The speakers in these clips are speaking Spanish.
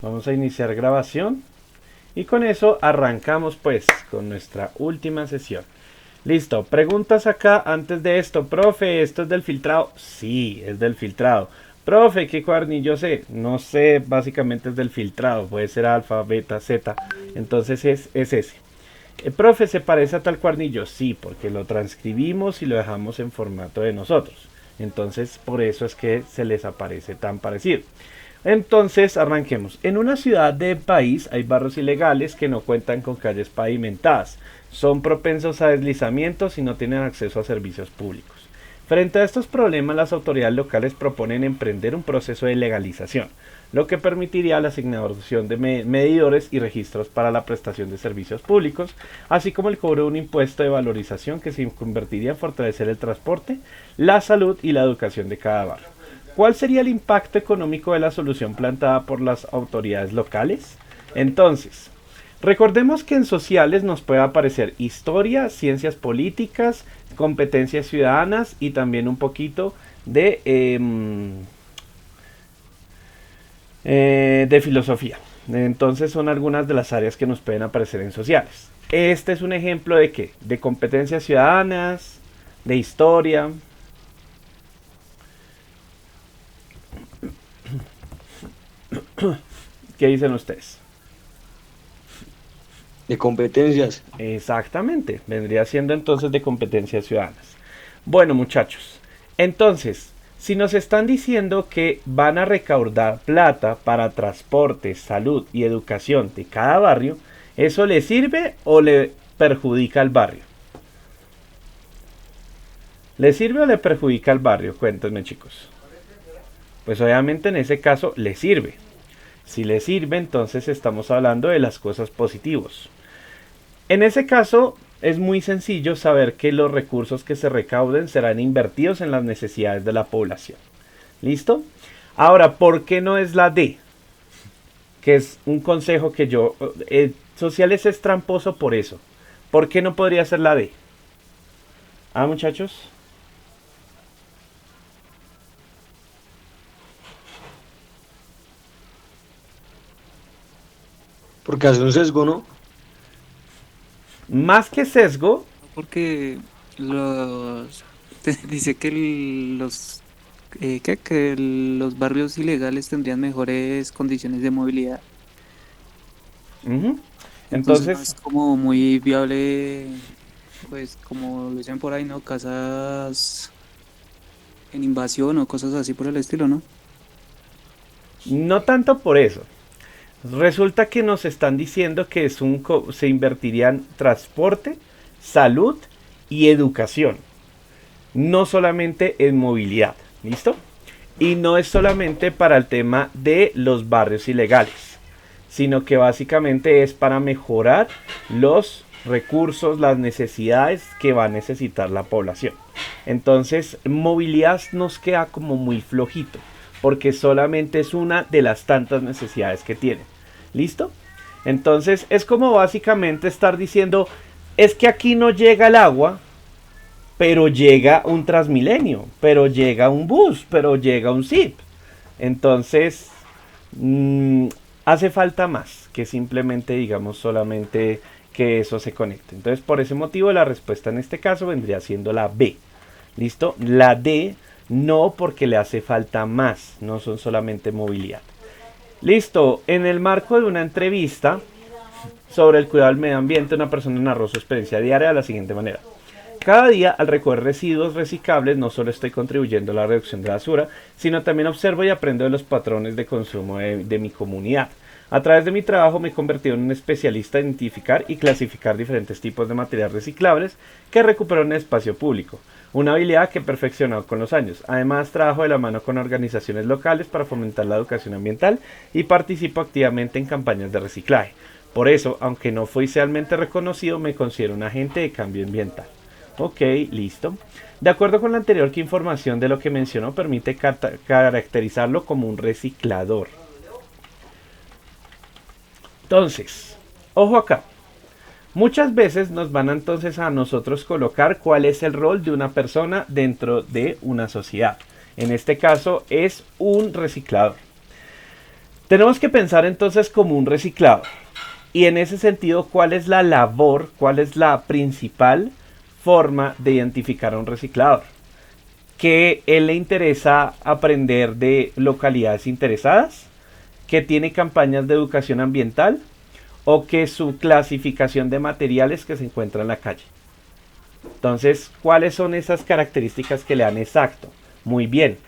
Vamos a iniciar grabación y con eso arrancamos pues con nuestra última sesión. Listo, preguntas acá antes de esto. Profe, ¿esto es del filtrado? Sí, es del filtrado. Profe, ¿qué cuadernillo sé? No sé, básicamente es del filtrado. Puede ser alfa, beta, zeta. Entonces es ese. Profe, ¿se parece a tal cuadernillo? Sí, porque lo transcribimos y lo dejamos en formato de nosotros. Entonces por eso es que se les aparece tan parecido. Entonces arranquemos. En una ciudad de país hay barrios ilegales que no cuentan con calles pavimentadas. Son propensos a deslizamientos y no tienen acceso a servicios públicos. Frente a estos problemas, las autoridades locales proponen emprender un proceso de legalización, lo que permitiría la asignación de medidores y registros para la prestación de servicios públicos, así como el cobro de un impuesto de valorización que se convertiría en fortalecer el transporte, la salud y la educación de cada barrio. ¿Cuál sería el impacto económico de la solución planteada por las autoridades locales? Entonces, recordemos que en sociales nos puede aparecer historia, ciencias políticas, competencias ciudadanas y también un poquito de filosofía. Entonces son algunas de las áreas que nos pueden aparecer en sociales. Este es un ejemplo de qué? De competencias ciudadanas, de historia. ¿Qué dicen ustedes? De competencias. Exactamente, vendría siendo entonces de competencias ciudadanas. Bueno, muchachos, entonces, si nos están diciendo que van a recaudar plata para transporte, salud y educación de cada barrio, ¿eso le sirve o le perjudica al barrio? ¿Le sirve o le perjudica al barrio? Cuéntenme, chicos. Pues obviamente en ese caso le sirve. Si le sirve, entonces estamos hablando de las cosas positivas. En ese caso, es muy sencillo saber que los recursos que se recauden serán invertidos en las necesidades de la población. ¿Listo? Ahora, ¿por qué no es la D? Que es un consejo que yo... sociales es tramposo por eso. ¿Por qué no podría ser la D? Ah, muchachos. Porque hace un sesgo, ¿no? Más que sesgo, Porque dice que que los barrios ilegales tendrían mejores condiciones de movilidad. uh-huh. Entonces no Entonces, es como muy viable, pues como lo dicen por ahí, ¿no? Casas en invasión o cosas así por el estilo, ¿no? no tanto por eso. Resulta que nos están diciendo que se invertirían transporte, salud y educación. No solamente en movilidad. ¿Listo? Y no es solamente para el tema de los barrios ilegales, sino que básicamente es para mejorar los recursos, las necesidades que va a necesitar la población. Entonces, movilidad nos queda como muy flojito, porque solamente es una de las tantas necesidades que tiene. ¿Listo? Entonces, es como básicamente estar diciendo, es que aquí no llega el agua, pero llega un Transmilenio, pero llega un bus, pero llega un zip. Entonces, hace falta más que simplemente digamos solamente que eso se conecte. Entonces, por ese motivo, la respuesta en este caso vendría siendo la B. ¿Listo? La D no, porque le hace falta más, no son solamente movilidad. Listo, en el marco de una entrevista sobre el cuidado del medio ambiente, una persona narró su experiencia diaria de la siguiente manera. Cada día, al recoger residuos reciclables, no solo estoy contribuyendo a la reducción de basura, sino también observo y aprendo de los patrones de consumo de mi comunidad. A través de mi trabajo me he convertido en un especialista en identificar y clasificar diferentes tipos de materiales reciclables que recupero en el espacio público, una habilidad que he perfeccionado con los años. Además, trabajo de la mano con organizaciones locales para fomentar la educación ambiental y participo activamente en campañas de reciclaje. Por eso, aunque no fue oficialmente reconocido, me considero un agente de cambio ambiental. Ok, listo. De acuerdo con la anterior, ¿qué información de lo que mencionó permite caracterizarlo como un reciclador? Entonces, ojo acá. Muchas veces nos van entonces a nosotros colocar cuál es el rol de una persona dentro de una sociedad. En este caso es un reciclador. Tenemos que pensar entonces como un reciclador. Y en ese sentido, ¿cuál es la labor, cuál es la principal forma de identificar a un reciclador? Que él le interesa aprender de localidades interesadas, que tiene campañas de educación ambiental o que su clasificación de materiales que se encuentra en la calle. Entonces, ¿cuáles son esas características que le dan exacto? Muy bien,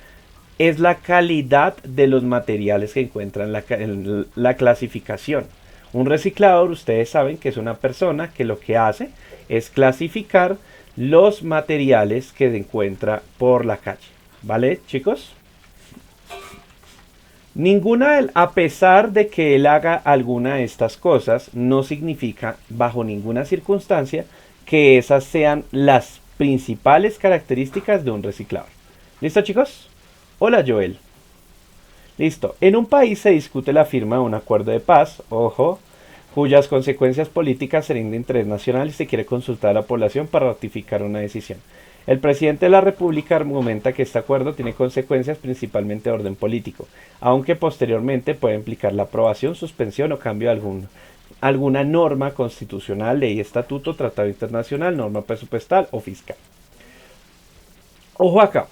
es la calidad de los materiales que encuentran en la clasificación. Un reciclador, ustedes saben que es una persona que lo que hace es clasificar los materiales que se encuentra por la calle. ¿Vale, chicos? A pesar de que él haga alguna de estas cosas, no significa bajo ninguna circunstancia que esas sean las principales características de un reciclador. ¿Listo, chicos? Hola, Joel. Listo. En un país se discute la firma de un acuerdo de paz, ojo, cuyas consecuencias políticas serían de interés nacional y se quiere consultar a la población para ratificar una decisión. El presidente de la República argumenta que este acuerdo tiene consecuencias principalmente de orden político, aunque posteriormente puede implicar la aprobación, suspensión o cambio de alguna norma constitucional, ley, estatuto, tratado internacional, norma presupuestal o fiscal. Ojo acá.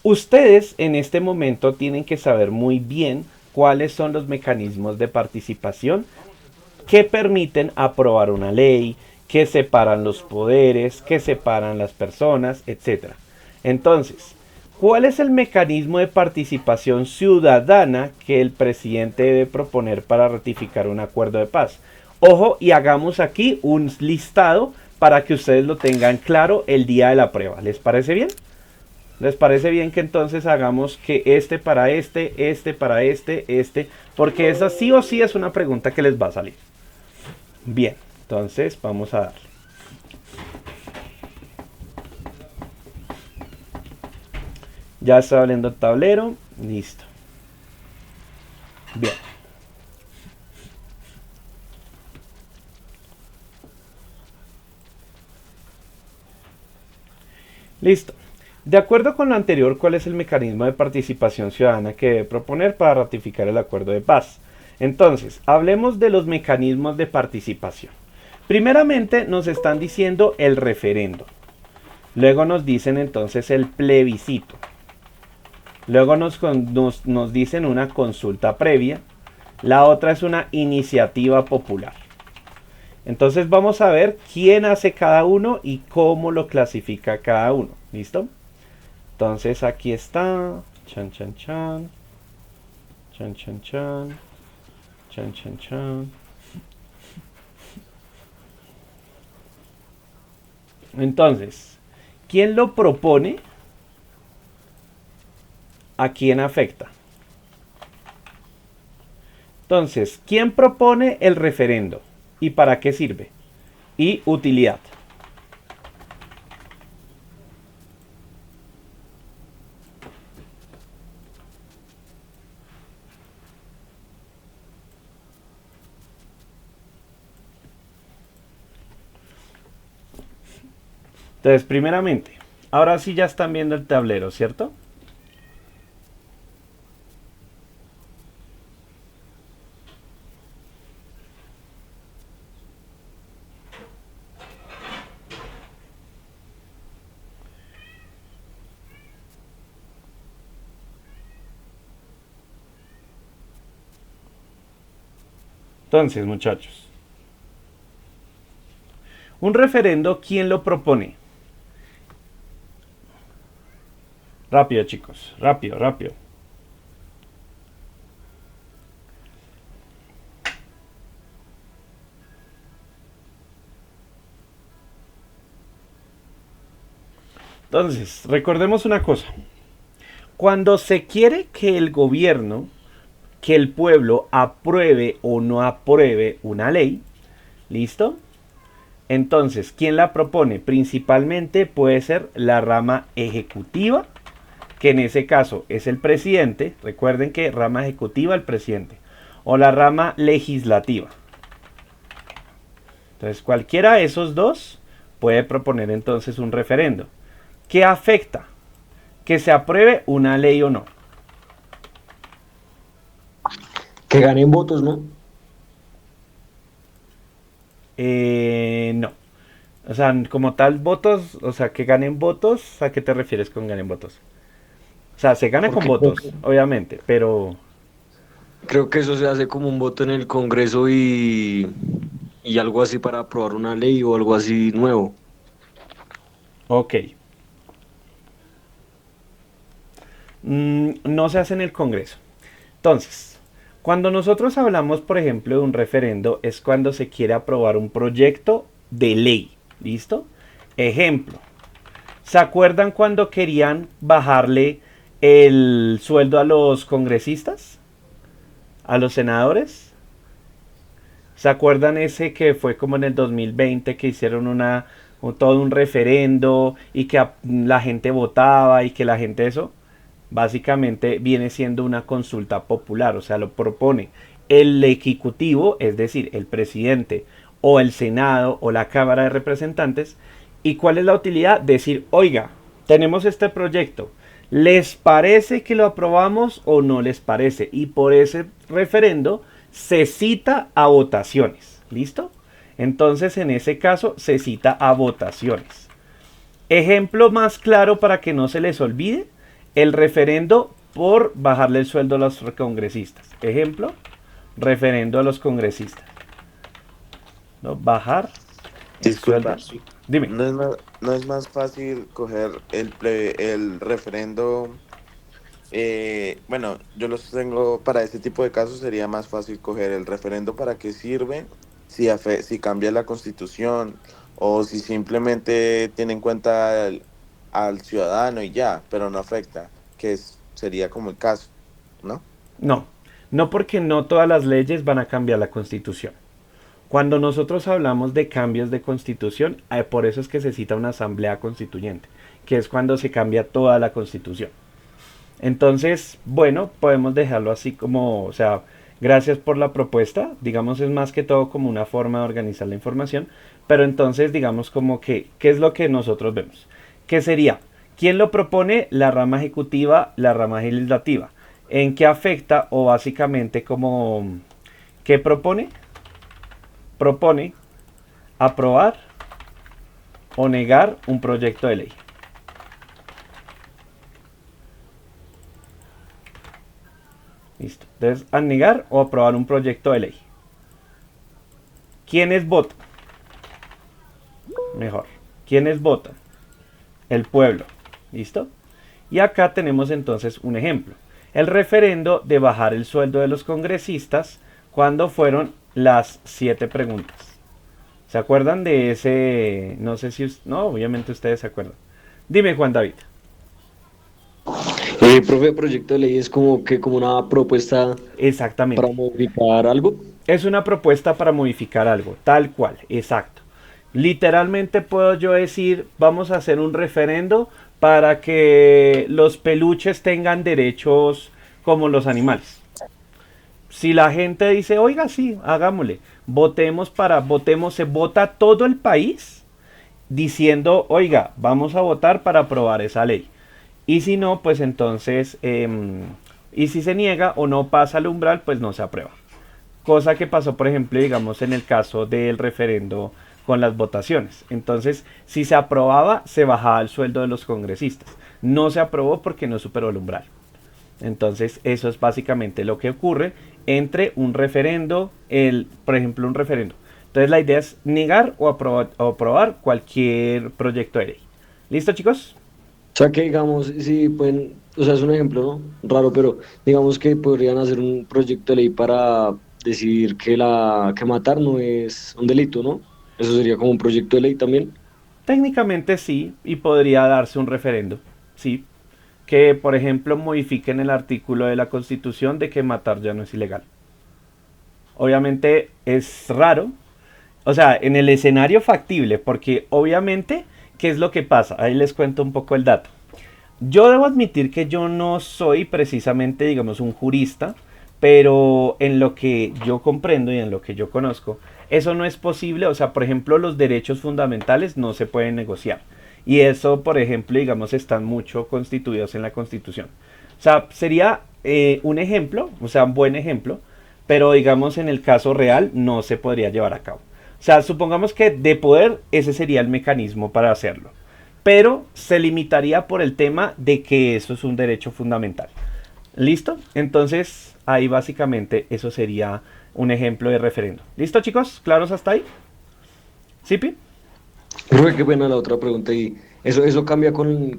Ustedes en este momento tienen que saber muy bien cuáles son los mecanismos de participación que permiten aprobar una ley, que separan los poderes, que separan las personas, etc. Entonces, ¿cuál es el mecanismo de participación ciudadana que el presidente debe proponer para ratificar un acuerdo de paz? Ojo, y hagamos aquí un listado para que ustedes lo tengan claro el día de la prueba. ¿Les parece bien? ¿Les parece bien que entonces hagamos que este para este para este? Porque esa sí o sí es una pregunta que les va a salir. Bien, entonces vamos a darle. Ya está abriendo el tablero. Listo. Bien. Listo. De acuerdo con lo anterior, ¿cuál es el mecanismo de participación ciudadana que debe proponer para ratificar el acuerdo de paz? Entonces, hablemos de los mecanismos de participación. Primeramente nos están diciendo el referendo. Luego nos dicen entonces el plebiscito. Luego nos dicen una consulta previa. La otra es una iniciativa popular. Entonces vamos a ver quién hace cada uno y cómo lo clasifica cada uno. ¿Listo? Entonces aquí está. Chan, chan, chan. Chan, chan, chan. Chan, chan, chan. Entonces, ¿quién lo propone? ¿A quién afecta? Entonces, ¿quién propone el referendo? ¿Y para qué sirve? Y utilidad. Entonces, primeramente, ahora sí ya están viendo el tablero, ¿cierto? Entonces, muchachos, un referendo, ¿quién lo propone? Rápido, chicos, rápido, rápido. Entonces, recordemos una cosa. Cuando se quiere que el gobierno, que el pueblo apruebe o no apruebe una ley, ¿listo? Entonces, ¿quién la propone? Principalmente puede ser la rama ejecutiva, que en ese caso es el presidente. Recuerden que rama ejecutiva, el presidente. O la rama legislativa. Entonces, cualquiera de esos dos puede proponer entonces un referendo. ¿Qué afecta? Que se apruebe una ley o no. Que ganen votos, ¿no? No. O sea, como tal, votos, o sea, que ganen votos, ¿a qué te refieres con ganen votos? O sea, se gana con Porque creo votos, obviamente, pero... creo que eso se hace como un voto en el Congreso y algo así para aprobar una ley o algo así nuevo. Ok. No se hace en el Congreso. Entonces, cuando nosotros hablamos, por ejemplo, de un referendo, es cuando se quiere aprobar un proyecto de ley. ¿Listo? Ejemplo. ¿Se acuerdan cuando querían bajarle el sueldo a los congresistas? ¿A los senadores? ¿Se acuerdan ese que fue como en el 2020 que hicieron todo un referendo y que la gente votaba y que la gente eso? Básicamente viene siendo una consulta popular, o sea, lo propone el ejecutivo, es decir, el presidente o el Senado o la Cámara de Representantes. ¿Y cuál es la utilidad? Decir, oiga, tenemos este proyecto, ¿les parece que lo aprobamos o no les parece? Y por ese referendo se cita a votaciones, ¿listo? Entonces en ese caso se cita a votaciones. Ejemplo más claro para que no se les olvide, el referendo por bajarle el sueldo a los congresistas. Ejemplo, referendo a los congresistas. ¿No? Bajar el sueldo. Disculpa, Dime. no es más fácil coger el referendo. Bueno, yo los tengo para este tipo de casos, sería más fácil coger el referendo para qué sirve, si cambia la constitución o si simplemente tiene en cuenta al ciudadano y ya, pero no afecta, sería como el caso, ¿no? No, no porque no todas las leyes van a cambiar la constitución. Cuando nosotros hablamos de cambios de constitución, por eso es que se cita una asamblea constituyente, que es cuando se cambia toda la constitución. Entonces, bueno, podemos dejarlo así como, o sea, gracias por la propuesta, digamos es más que todo como una forma de organizar la información, pero entonces digamos como que, ¿qué es lo que nosotros vemos? ¿Qué sería? ¿Quién lo propone? La rama ejecutiva, la rama legislativa. ¿En qué afecta o básicamente como, qué propone? Propone aprobar o negar un proyecto de ley. Listo. Entonces, a negar o aprobar un proyecto de ley. ¿Quiénes votan? Mejor. ¿Quiénes votan? El pueblo. ¿Listo? Y acá tenemos entonces un ejemplo. El referendo de bajar el sueldo de los congresistas cuando fueron las 7 preguntas. ¿Se acuerdan de ese? No sé si... No, obviamente ustedes se acuerdan. Dime, Juan David. Profe, proyecto de ley es como que como una propuesta para Exactamente. modificar algo. Es una propuesta para modificar algo, tal cual, exacto. Literalmente puedo yo decir, vamos a hacer un referendo para que los peluches tengan derechos como los animales. Si la gente dice, oiga, sí, hagámosle, votemos, se vota todo el país diciendo, oiga, vamos a votar para aprobar esa ley. Y si no, pues entonces, y si se niega o no pasa al umbral, pues no se aprueba. Cosa que pasó, por ejemplo, digamos, en el caso del referendo con las votaciones. Entonces, si se aprobaba, se bajaba el sueldo de los congresistas. No se aprobó porque no superó el umbral. Entonces, eso es básicamente lo que ocurre entre un referendo, por ejemplo, un referendo. Entonces, la idea es negar o aprobar cualquier proyecto de ley. ¿Listo, chicos? O sea que digamos, sí pueden, o sea, es un ejemplo, ¿no? Raro, pero digamos que podrían hacer un proyecto de ley para decidir que matar no es un delito, ¿no? Eso sería como un proyecto de ley también. Técnicamente sí, y podría darse un referendo. Sí, que por ejemplo modifiquen el artículo de la Constitución de que matar ya no es ilegal. Obviamente es raro, o sea, en el escenario factible, porque obviamente, ¿qué es lo que pasa? Ahí les cuento un poco el dato. Yo debo admitir que yo no soy precisamente, digamos, un jurista, pero en lo que yo comprendo y en lo que yo conozco, eso no es posible. O sea, por ejemplo, los derechos fundamentales no se pueden negociar. Y eso, por ejemplo, digamos, están mucho constituidos en la Constitución. O sea, sería un ejemplo, o sea, un buen ejemplo, pero digamos en el caso real no se podría llevar a cabo. O sea, supongamos que de poder ese sería el mecanismo para hacerlo, pero se limitaría por el tema de que eso es un derecho fundamental. ¿Listo? Entonces, ahí básicamente eso sería un ejemplo de referendo. ¿Listo, chicos? ¿Claros hasta ahí? ¿Sipi? Profe, qué pena la otra pregunta. Y eso cambia con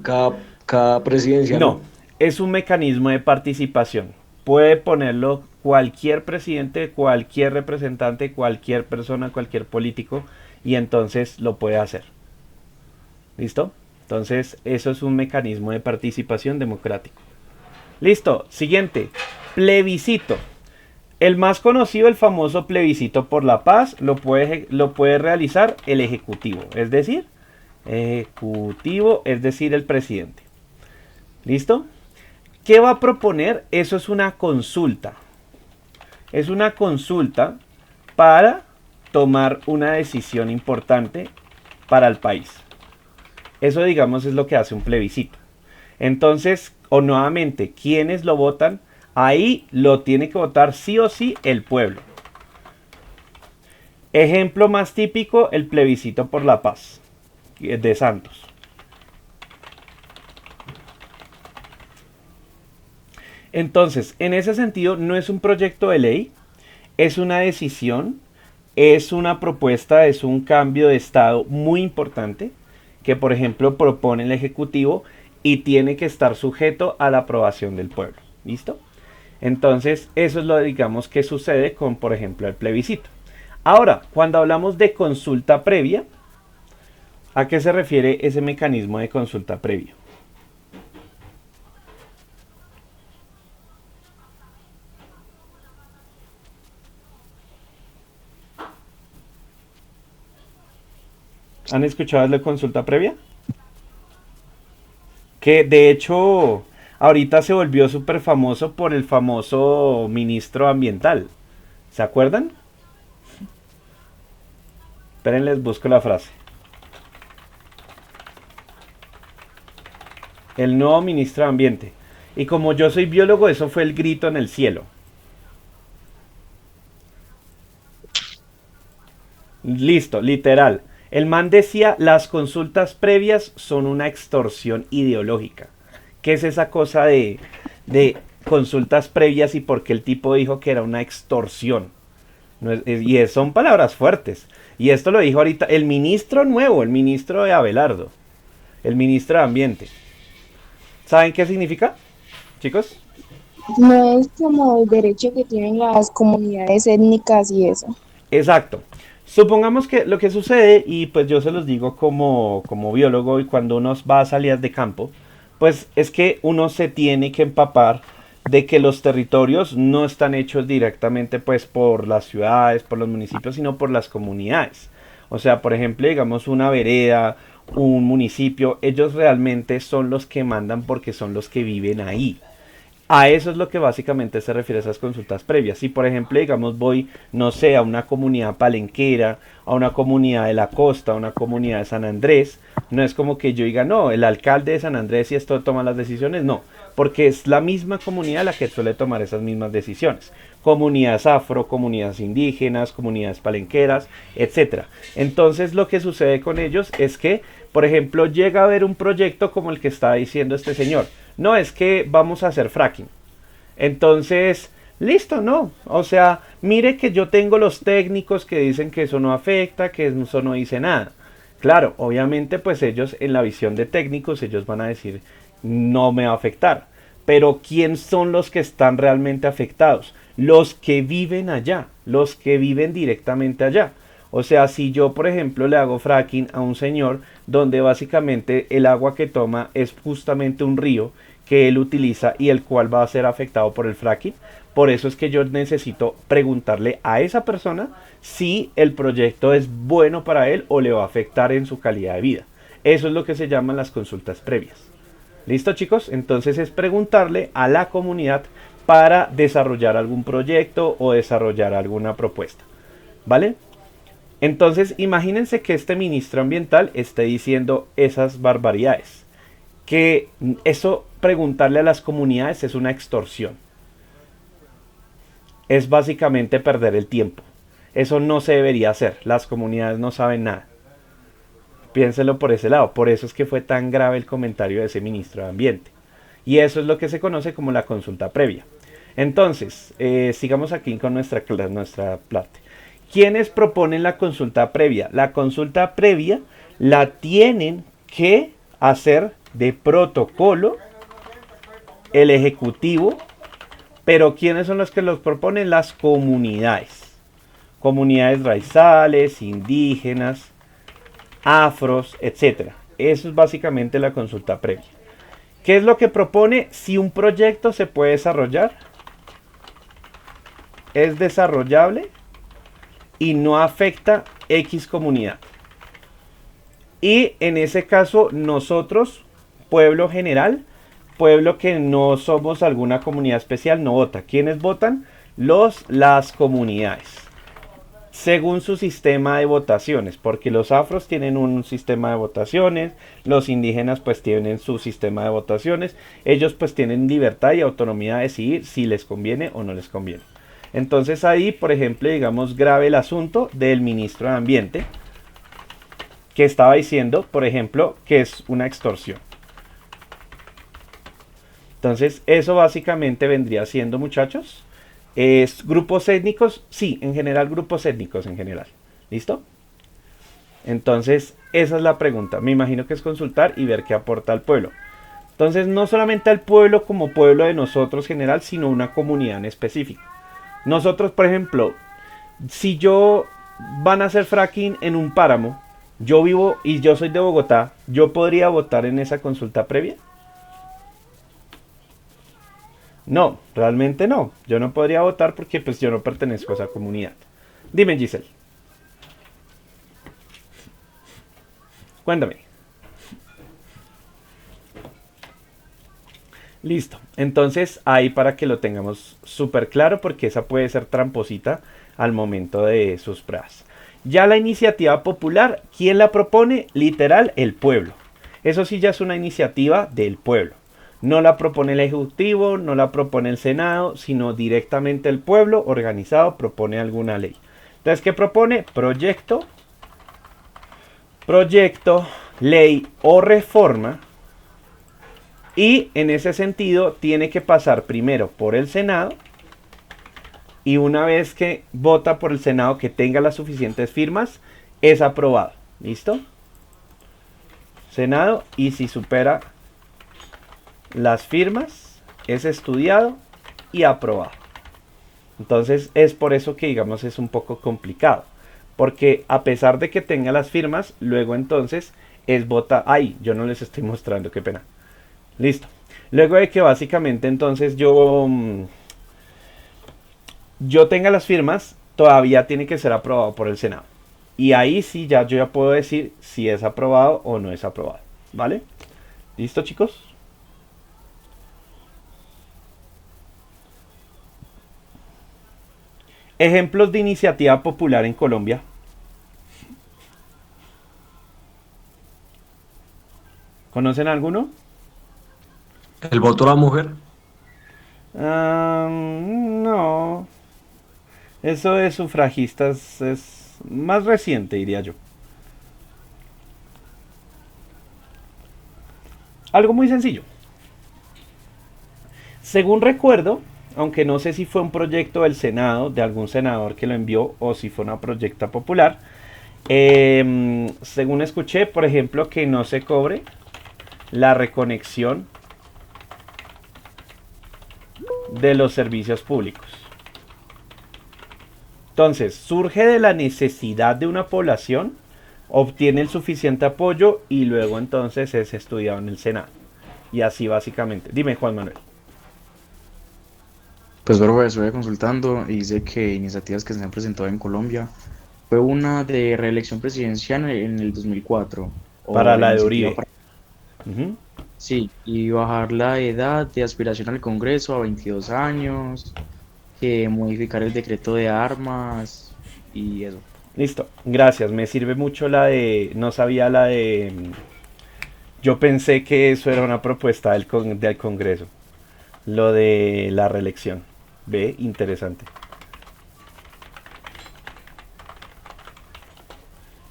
cada presidencia, No, ¿no? es un mecanismo de participación. Puede ponerlo cualquier presidente, cualquier representante, cualquier persona, cualquier político, y entonces lo puede hacer. ¿Listo? Entonces, eso es un mecanismo de participación democrático. Listo, siguiente. Plebiscito. El más conocido, el famoso plebiscito por la paz, lo puede realizar el ejecutivo, es decir, el presidente. ¿Listo? ¿Qué va a proponer? Eso es una consulta. Es una consulta para tomar una decisión importante para el país. Eso, digamos, es lo que hace un plebiscito. Entonces, o nuevamente, ¿quiénes lo votan? Ahí lo tiene que votar sí o sí el pueblo. Ejemplo más típico, el plebiscito por la paz de Santos. Entonces, en ese sentido, no es un proyecto de ley, es una decisión, es una propuesta, es un cambio de estado muy importante que, por ejemplo, propone el Ejecutivo y tiene que estar sujeto a la aprobación del pueblo. ¿Listo? Entonces, eso es lo, digamos, que sucede con, por ejemplo, el plebiscito. Ahora, cuando hablamos de consulta previa, ¿a qué se refiere ese mecanismo de consulta previa? ¿Han escuchado de consulta previa? Que de hecho ahorita se volvió súper famoso por el famoso ministro ambiental. ¿Se acuerdan? Esperen, les busco la frase. El nuevo ministro de Ambiente. Y como yo soy biólogo, eso fue el grito en el cielo. Listo, literal. El man decía, las consultas previas son una extorsión ideológica. ¿Qué es esa cosa de consultas previas y por qué el tipo dijo que era una extorsión? Son palabras fuertes. Y esto lo dijo ahorita el ministro nuevo, el ministro de Abelardo, el ministro de Ambiente. ¿Saben qué significa, chicos? No es como el derecho que tienen las comunidades étnicas y eso. Exacto. Supongamos que lo que sucede, y pues yo se los digo como biólogo y cuando uno va a salidas de campo, pues es que uno se tiene que empapar de que los territorios no están hechos directamente pues por las ciudades, por los municipios, sino por las comunidades. O sea, por ejemplo, digamos una vereda, un municipio, ellos realmente son los que mandan porque son los que viven ahí. A eso es lo que básicamente se refiere a esas consultas previas. Si por ejemplo, digamos, voy, no sé, a una comunidad palenquera, a una comunidad de la costa, a una comunidad de San Andrés, no es como que yo diga, no, el alcalde de San Andrés y esto toma las decisiones, no, porque es la misma comunidad la que suele tomar esas mismas decisiones. Comunidades afro, comunidades indígenas, comunidades palenqueras, etcétera. Entonces lo que sucede con ellos es que, por ejemplo, llega a haber un proyecto como el que está diciendo este señor. No, es que vamos a hacer fracking. Entonces, listo, no. O sea, mire que yo tengo los técnicos que dicen que eso no afecta, que eso no dice nada. Claro, obviamente pues ellos en la visión de técnicos, ellos van a decir, no me va a afectar. Pero ¿quién son los que están realmente afectados? Los que viven allá, los que viven directamente allá. O sea, si yo, por ejemplo, le hago fracking a un señor donde básicamente el agua que toma es justamente un río que él utiliza y el cual va a ser afectado por el fracking, por eso es que yo necesito preguntarle a esa persona si el proyecto es bueno para él o le va a afectar en su calidad de vida. Eso es lo que se llaman las consultas previas. ¿Listo, chicos? Entonces es preguntarle a la comunidad para desarrollar algún proyecto o desarrollar alguna propuesta. ¿Vale? Entonces, imagínense que este ministro ambiental esté diciendo esas barbaridades. Que eso, preguntarle a las comunidades, es una extorsión. es básicamente perder el tiempo. Eso no se debería hacer. Las comunidades no saben nada. Piénselo por ese lado. Por eso es que fue tan grave el comentario de ese ministro de Ambiente. Y eso es lo que se conoce como la consulta previa. Entonces, sigamos aquí con nuestra plate. ¿Quiénes proponen la consulta previa? La consulta previa la tienen que hacer de protocolo el Ejecutivo, pero ¿quiénes son los que los proponen? Las comunidades. Comunidades raizales, indígenas, afros, etc. Eso es básicamente la consulta previa. ¿Qué es lo que propone? Si un proyecto se puede desarrollar, es desarrollable y no afecta X comunidad. Y en ese caso nosotros, pueblo general, pueblo que no somos alguna comunidad especial, no vota. ¿Quiénes votan? Las comunidades. Según su sistema de votaciones, porque los afros tienen un sistema de votaciones, los indígenas pues tienen su sistema de votaciones, ellos pues tienen libertad y autonomía de decidir si les conviene o no les conviene. Entonces ahí, por ejemplo, digamos grave el asunto del ministro de Ambiente, que estaba diciendo, por ejemplo, que es una extorsión. Entonces eso básicamente vendría siendo, muchachos, ¿es grupos étnicos? Sí, en general grupos étnicos en general. ¿Listo? Entonces, esa es la pregunta. Me imagino que es consultar y ver qué aporta al pueblo. Entonces, no solamente al pueblo como pueblo de nosotros general, sino una comunidad en específico. Nosotros, por ejemplo, si yo van a hacer fracking en un páramo, yo vivo y yo soy de Bogotá, ¿yo podría votar en esa consulta previa? No, realmente no. Yo no podría votar porque pues yo no pertenezco a esa comunidad. Dime, Giselle. Cuéntame. Listo. Entonces, ahí para que lo tengamos súper claro, porque esa puede ser tramposita al momento de sus pruebas. Ya la iniciativa popular, ¿quién la propone? Literal, el pueblo. Eso sí ya es una iniciativa del pueblo. No la propone el Ejecutivo, no la propone el Senado, sino directamente el pueblo organizado propone alguna ley. Entonces, ¿qué propone? Proyecto, ley o reforma. Y en ese sentido tiene que pasar primero por el Senado. Y una vez que vota por el Senado que tenga las suficientes firmas, es aprobado. ¿Listo? Senado, y si supera las firmas, es estudiado y aprobado. Entonces es por eso que digamos es un poco complicado, porque a pesar de que tenga las firmas, luego entonces es vota. Ay, yo no les estoy mostrando, qué pena. Listo. Luego de que básicamente entonces yo tenga las firmas, todavía tiene que ser aprobado por el Senado. Y ahí sí ya yo ya puedo decir si es aprobado o no es aprobado. ¿Vale? ¿Listo, chicos? Ejemplos de iniciativa popular en Colombia. ¿Conocen alguno? ¿El voto a la mujer? No. Eso de sufragistas es más reciente, diría yo. Algo muy sencillo. Según recuerdo, aunque no sé si fue un proyecto del Senado, de algún senador que lo envió, o si fue una proyecta popular, según escuché, por ejemplo, que no se cobre la reconexión de los servicios públicos. Entonces, surge de la necesidad de una población, obtiene el suficiente apoyo y luego entonces es estudiado en el Senado. Y así básicamente. Dime, Juan Manuel. Pues bueno, estuve consultando y dice que iniciativas que se han presentado en Colombia fue una de reelección presidencial en el 2004. Para la de iniciativa Uribe. Ujú. Sí, y bajar la edad de aspiración al Congreso a 22 años, que modificar el decreto de armas y eso. Listo, gracias. Me sirve mucho la de... No sabía la de... Yo pensé que eso era una propuesta del Congreso. Lo de la reelección. Ve, interesante.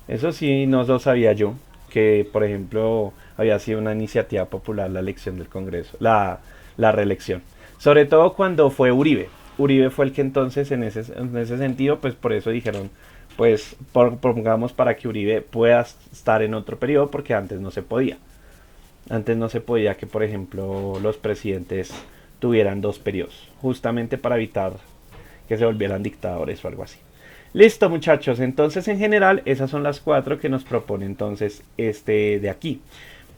Eso sí, no lo sabía yo, que por ejemplo había sido una iniciativa popular la elección del Congreso, la reelección. Sobre todo cuando fue Uribe. Uribe fue el que entonces en ese sentido, pues por eso dijeron, pues pongamos para que Uribe pueda estar en otro periodo porque antes no se podía. Antes no se podía que, por ejemplo, los presidentes tuvieran dos periodos, justamente para evitar que se volvieran dictadores o algo así. Listo, muchachos, entonces en general esas son las cuatro que nos propone entonces este de aquí.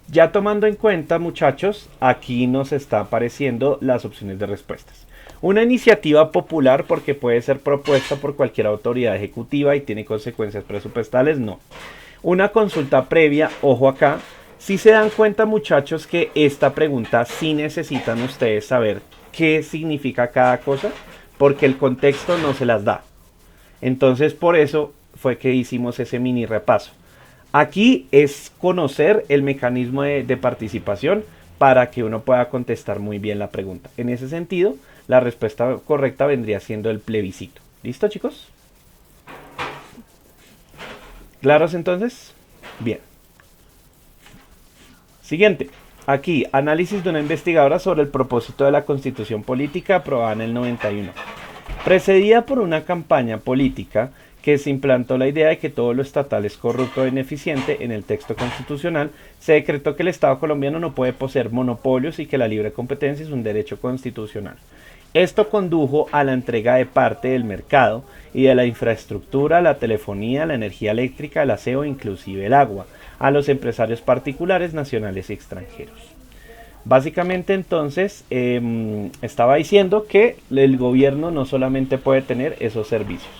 Ya tomando en cuenta, muchachos, aquí nos está apareciendo las opciones de respuestas. Una iniciativa popular porque puede ser propuesta por cualquier autoridad ejecutiva y tiene consecuencias presupuestales, no. Una consulta previa, ojo acá. Si se dan cuenta, muchachos, que esta pregunta sí necesitan ustedes saber qué significa cada cosa, porque el contexto no se las da. Entonces, por eso fue que hicimos ese mini repaso. Aquí es conocer el mecanismo de participación para que uno pueda contestar muy bien la pregunta. En ese sentido, la respuesta correcta vendría siendo el plebiscito. ¿Listo, chicos? ¿Claros entonces? Bien. Siguiente. Aquí, análisis de una investigadora sobre el propósito de la Constitución Política aprobada en el 91. Precedida por una campaña política que se implantó la idea de que todo lo estatal es corrupto e ineficiente, en el texto constitucional se decretó que el Estado colombiano no puede poseer monopolios y que la libre competencia es un derecho constitucional. Esto condujo a la entrega de parte del mercado y de la infraestructura, la telefonía, la energía eléctrica, el aseo e inclusive el agua, a los empresarios particulares, nacionales y extranjeros. Básicamente entonces estaba diciendo que el gobierno no solamente puede tener esos servicios.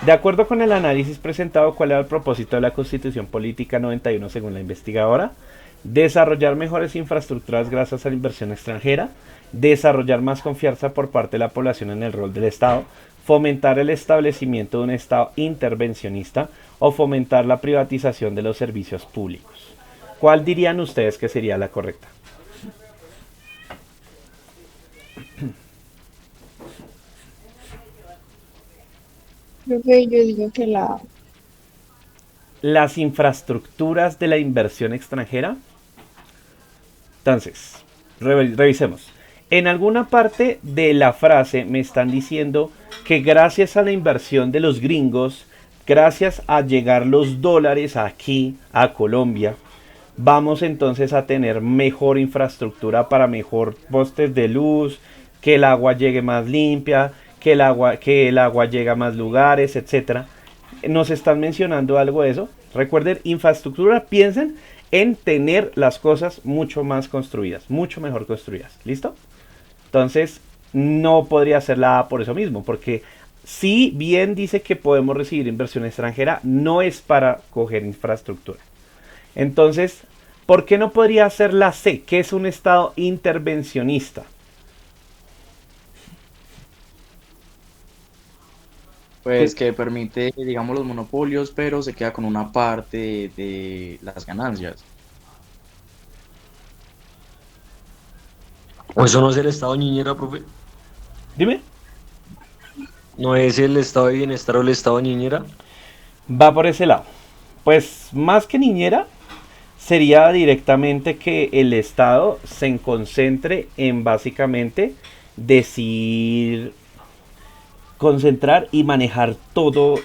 De acuerdo con el análisis presentado, ¿cuál era el propósito de la Constitución Política 91 según la investigadora? Desarrollar mejores infraestructuras gracias a la inversión extranjera, desarrollar más confianza por parte de la población en el rol del Estado, fomentar el establecimiento de un Estado intervencionista o fomentar la privatización de los servicios públicos. ¿Cuál dirían ustedes que sería la correcta? Creo que yo digo que Las infraestructuras de la inversión extranjera. Entonces, revisemos. En alguna parte de la frase me están diciendo que gracias a la inversión de los gringos, gracias a llegar los dólares aquí a Colombia, vamos entonces a tener mejor infraestructura para mejor postes de luz, que el agua llegue más limpia, que el agua llegue a más lugares, etcétera. Nos están mencionando algo de eso. Recuerden, infraestructura, piensen en tener las cosas mucho más construidas, mucho mejor construidas. ¿Listo? Entonces, no podría ser la A por eso mismo, porque si bien dice que podemos recibir inversión extranjera, no es para coger infraestructura. Entonces, ¿por qué no podría ser la C, que es un Estado intervencionista? Pues que permite, digamos, los monopolios, pero se queda con una parte de las ganancias. ¿O eso no es el estado niñera, profe? Dime. ¿No es el estado de bienestar o el estado niñera? Va por ese lado. Pues más que niñera, sería directamente que el Estado se concentre en básicamente decir, concentrar y manejar todos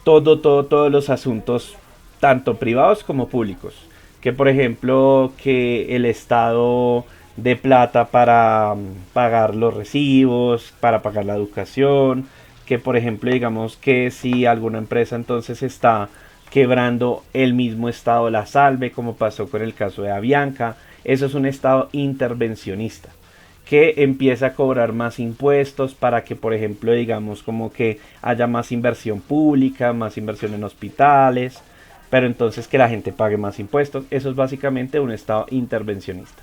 los asuntos, tanto privados como públicos. Que por ejemplo, que el Estado de plata para pagar los recibos, para pagar la educación, que por ejemplo digamos que si alguna empresa entonces está quebrando, el mismo Estado la salve, como pasó con el caso de Avianca. Eso es un Estado intervencionista que empieza a cobrar más impuestos para que por ejemplo digamos como que haya más inversión pública, más inversión en hospitales, pero entonces que la gente pague más impuestos. Eso es básicamente un Estado intervencionista.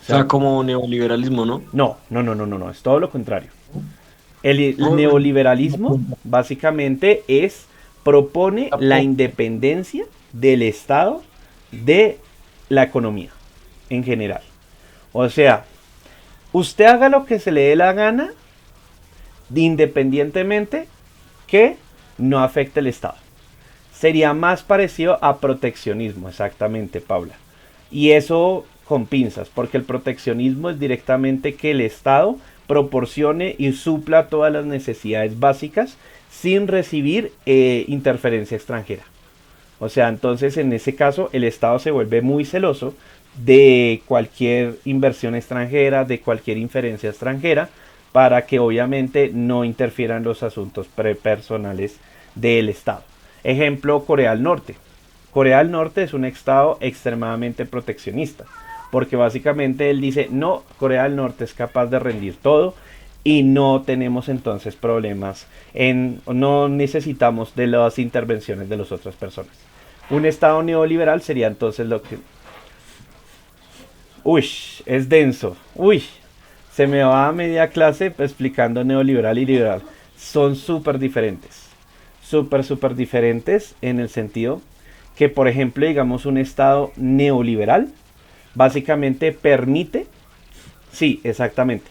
O sea, como neoliberalismo, ¿no? No, es todo lo contrario. El neoliberalismo básicamente propone la independencia del Estado de la economía en general. O sea, usted haga lo que se le dé la gana, independientemente que no afecte el Estado. sería más parecido a proteccionismo, exactamente, Paula. Y eso con pinzas, porque el proteccionismo es directamente que el Estado proporcione y supla todas las necesidades básicas sin recibir interferencia extranjera. O sea, entonces en ese caso el Estado se vuelve muy celoso de cualquier inversión extranjera, de cualquier inferencia extranjera, para que obviamente no interfieran los asuntos personales del Estado. Ejemplo, Corea del Norte. Corea del Norte es un Estado extremadamente proteccionista, porque básicamente él dice, no, Corea del Norte es capaz de rendir todo y no tenemos entonces problemas, no necesitamos de las intervenciones de las otras personas. Un Estado neoliberal sería entonces lo que... Uy, es denso. Uy, se me va a media clase explicando neoliberal y liberal. Son súper diferentes. Súper diferentes en el sentido que, por ejemplo, digamos un Estado neoliberal básicamente permite... Sí, exactamente.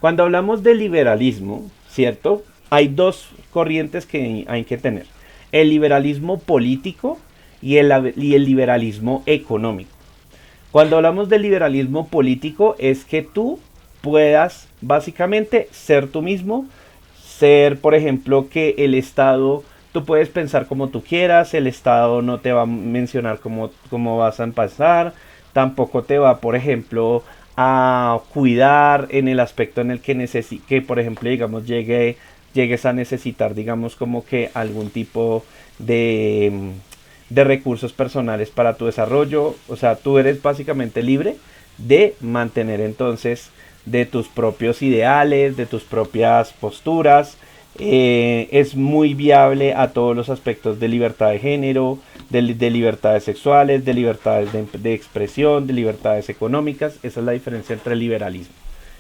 Cuando hablamos de liberalismo, ¿cierto? Hay dos corrientes que hay que tener. El liberalismo político y el liberalismo económico. Cuando hablamos de liberalismo político es que tú puedas básicamente ser tú mismo, ser, por ejemplo, que el Estado, tú puedes pensar como tú quieras, el Estado no te va a mencionar cómo vas a pasar, tampoco te va, por ejemplo, a cuidar en el aspecto en el que por ejemplo, digamos, llegues a necesitar, digamos, como que algún tipo de recursos personales para tu desarrollo. O sea, tú eres básicamente libre de mantener entonces de tus propios ideales, de tus propias posturas. Es muy viable a todos los aspectos de libertad de género, de libertades sexuales, de libertades de expresión, de libertades económicas. Esa es la diferencia entre el liberalismo.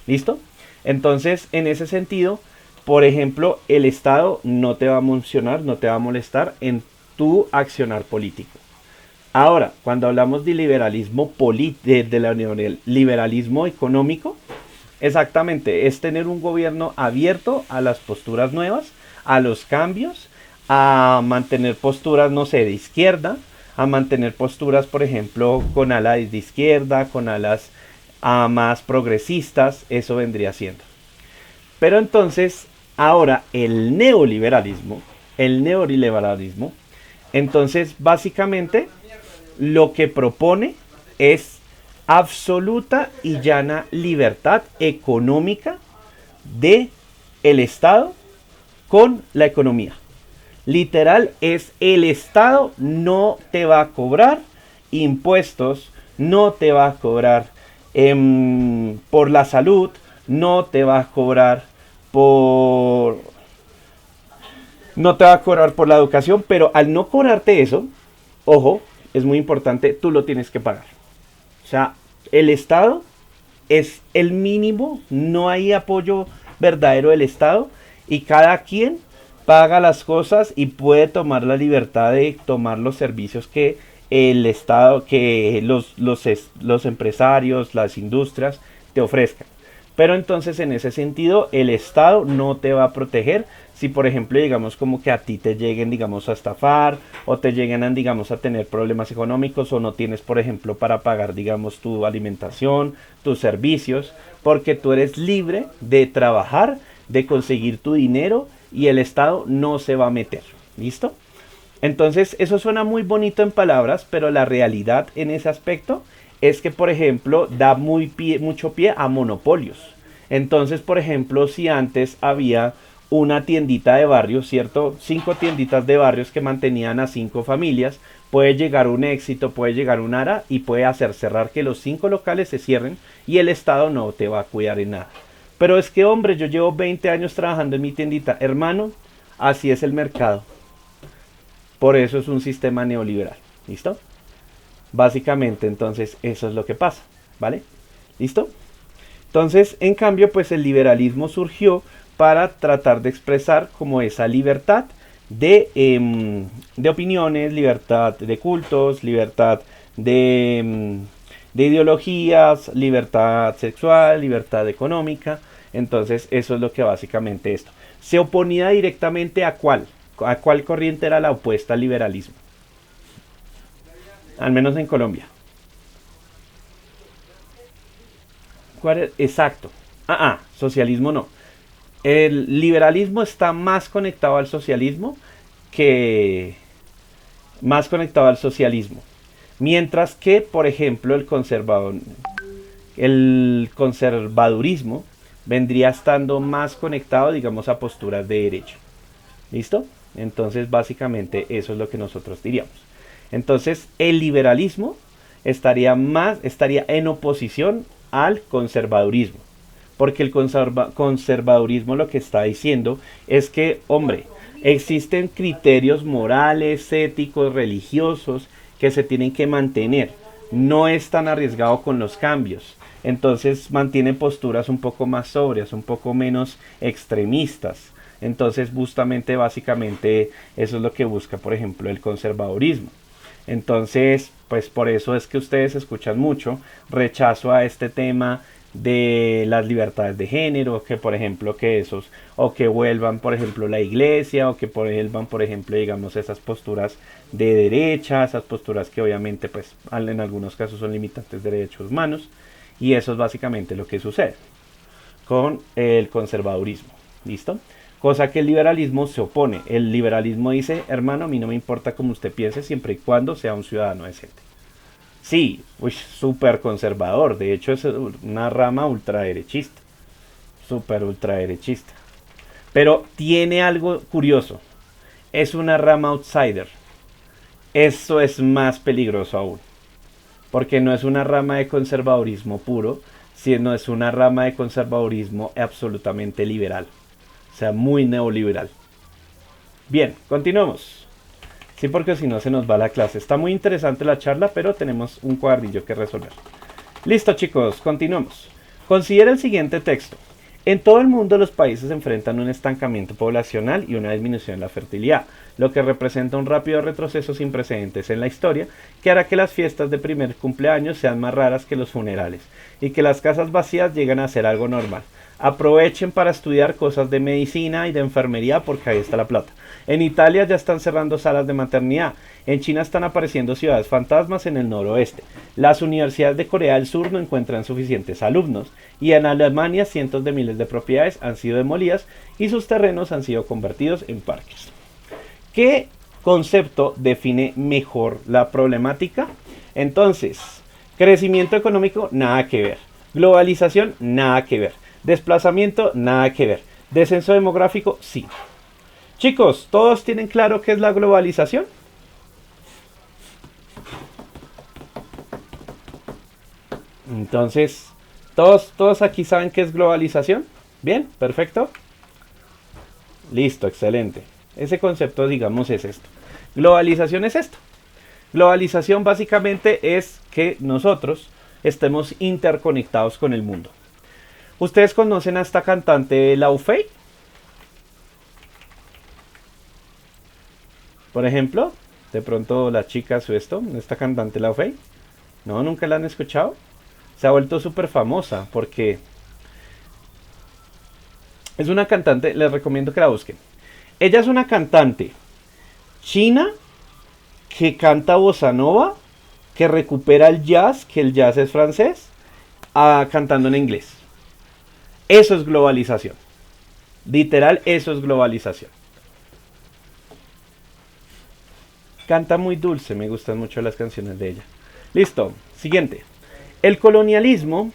¿Listo? Entonces, en ese sentido, por ejemplo, el Estado no te va a mencionar, no te va a molestar en tu accionar político. Ahora, cuando hablamos de liberalismo liberalismo económico, exactamente, es tener un gobierno abierto a las posturas nuevas, a los cambios, a mantener posturas, no sé, de izquierda, a mantener posturas, por ejemplo, con alas de izquierda, con alas más progresistas, eso vendría siendo. Pero entonces, ahora el neoliberalismo, entonces básicamente lo que propone es absoluta y llana libertad económica de el Estado con la economía. Literal es el Estado no te va a cobrar impuestos, no te va a cobrar por la salud, no te va a cobrar no te va a cobrar por la educación, pero al no cobrarte eso, ojo, es muy importante, tú lo tienes que pagar. O sea, el Estado es el mínimo, no hay apoyo verdadero del Estado y cada quien paga las cosas y puede tomar la libertad de tomar los servicios que el Estado, que los empresarios, las industrias te ofrezcan. Pero entonces en ese sentido el Estado no te va a proteger si por ejemplo digamos como que a ti te lleguen digamos a estafar o te lleguen a, digamos a tener problemas económicos o no tienes por ejemplo para pagar digamos tu alimentación, tus servicios, porque tú eres libre de trabajar, de conseguir tu dinero y el Estado no se va a meter. ¿Listo? Entonces eso suena muy bonito en palabras, pero la realidad en ese aspecto es que, por ejemplo, da mucho pie a monopolios. Entonces, por ejemplo, si antes había una tiendita de barrio, ¿cierto? 5 tienditas de barrios que mantenían a 5 familias, puede llegar un éxito, puede llegar un ARA y puede hacer cerrar que los 5 locales se cierren y el Estado no te va a cuidar en nada. Pero es que, hombre, yo llevo 20 años trabajando en mi tiendita. Hermano, así es el mercado. Por eso es un sistema neoliberal. ¿Listo? Básicamente, entonces, eso es lo que pasa, ¿vale? ¿Listo? Entonces, en cambio, pues el liberalismo surgió para tratar de expresar como esa libertad de opiniones, libertad de cultos, libertad de ideologías, libertad sexual, libertad económica. Entonces, eso es lo que básicamente esto. Se oponía directamente a cuál corriente era la opuesta al liberalismo. al menos en Colombia. ¿Cuál es? Exacto. Socialismo no. El liberalismo está más conectado al socialismo que más conectado al socialismo. Mientras que, por ejemplo, el conservadurismo vendría estando más conectado, digamos, a posturas de derecha. ¿Listo? Entonces, básicamente, eso es lo que nosotros diríamos. Entonces, el liberalismo estaría en oposición al conservadurismo. Porque el conservadurismo lo que está diciendo es que, hombre, existen criterios morales, éticos, religiosos que se tienen que mantener. No es tan arriesgado con los cambios. Entonces mantiene posturas un poco más sobrias, un poco menos extremistas. Entonces justamente, básicamente, eso es lo que busca, por ejemplo, el conservadurismo. Entonces, pues por eso es que ustedes escuchan mucho rechazo a este tema de las libertades de género, que por ejemplo o que vuelvan por ejemplo la iglesia, o que vuelvan por ejemplo digamos esas posturas de derecha, esas posturas que obviamente pues en algunos casos son limitantes de derechos humanos, y eso es básicamente lo que sucede con el conservadurismo, ¿listo? Cosa que el liberalismo se opone. El liberalismo dice, hermano, a mí no me importa cómo usted piense siempre y cuando sea un ciudadano decente. Sí, súper conservador, de hecho es una rama ultraderechista, súper ultraderechista. Pero tiene algo curioso, es una rama outsider. Eso es más peligroso aún, porque no es una rama de conservadurismo puro, sino es una rama de conservadurismo absolutamente liberal, o sea, muy neoliberal. Bien, continuamos. Sí, porque si no se nos va la clase. Está muy interesante la charla, pero tenemos un cuadrillo que resolver. Listo, chicos, continuamos. Considera el siguiente texto. En todo el mundo los países enfrentan un estancamiento poblacional y una disminución de la fertilidad, lo que representa un rápido retroceso sin precedentes en la historia, que hará que las fiestas de primer cumpleaños sean más raras que los funerales, y que las casas vacías lleguen a ser algo normal. Aprovechen para estudiar cosas de medicina y de enfermería porque ahí está la plata. En Italia ya están cerrando salas de maternidad. En China están apareciendo ciudades fantasmas en el noroeste. Las universidades de Corea del Sur no encuentran suficientes alumnos. Y en Alemania cientos de miles de propiedades han sido demolidas y sus terrenos han sido convertidos en parques. ¿Qué concepto define mejor la problemática? Entonces, crecimiento económico, nada que ver. Globalización, nada que ver. Desplazamiento, nada que ver. Descenso demográfico, sí. Chicos, ¿todos tienen claro qué es la globalización? Entonces, ¿todos aquí saben qué es globalización? Bien, perfecto. Listo, excelente. Ese concepto, digamos, es esto. Globalización es esto. Globalización básicamente es que nosotros estemos interconectados con el mundo. ¿Ustedes conocen a esta cantante Lau Fei? Por ejemplo, de pronto las chicas o esta cantante Lau Fei. No, nunca la han escuchado. Se ha vuelto súper famosa porque es una cantante, les recomiendo que la busquen. Ella es una cantante china que canta bossa nova, que recupera el jazz, que el jazz es francés, cantando en inglés. Eso es globalización. Literal, eso es globalización. Canta muy dulce, me gustan mucho las canciones de ella. Listo, siguiente. El colonialismo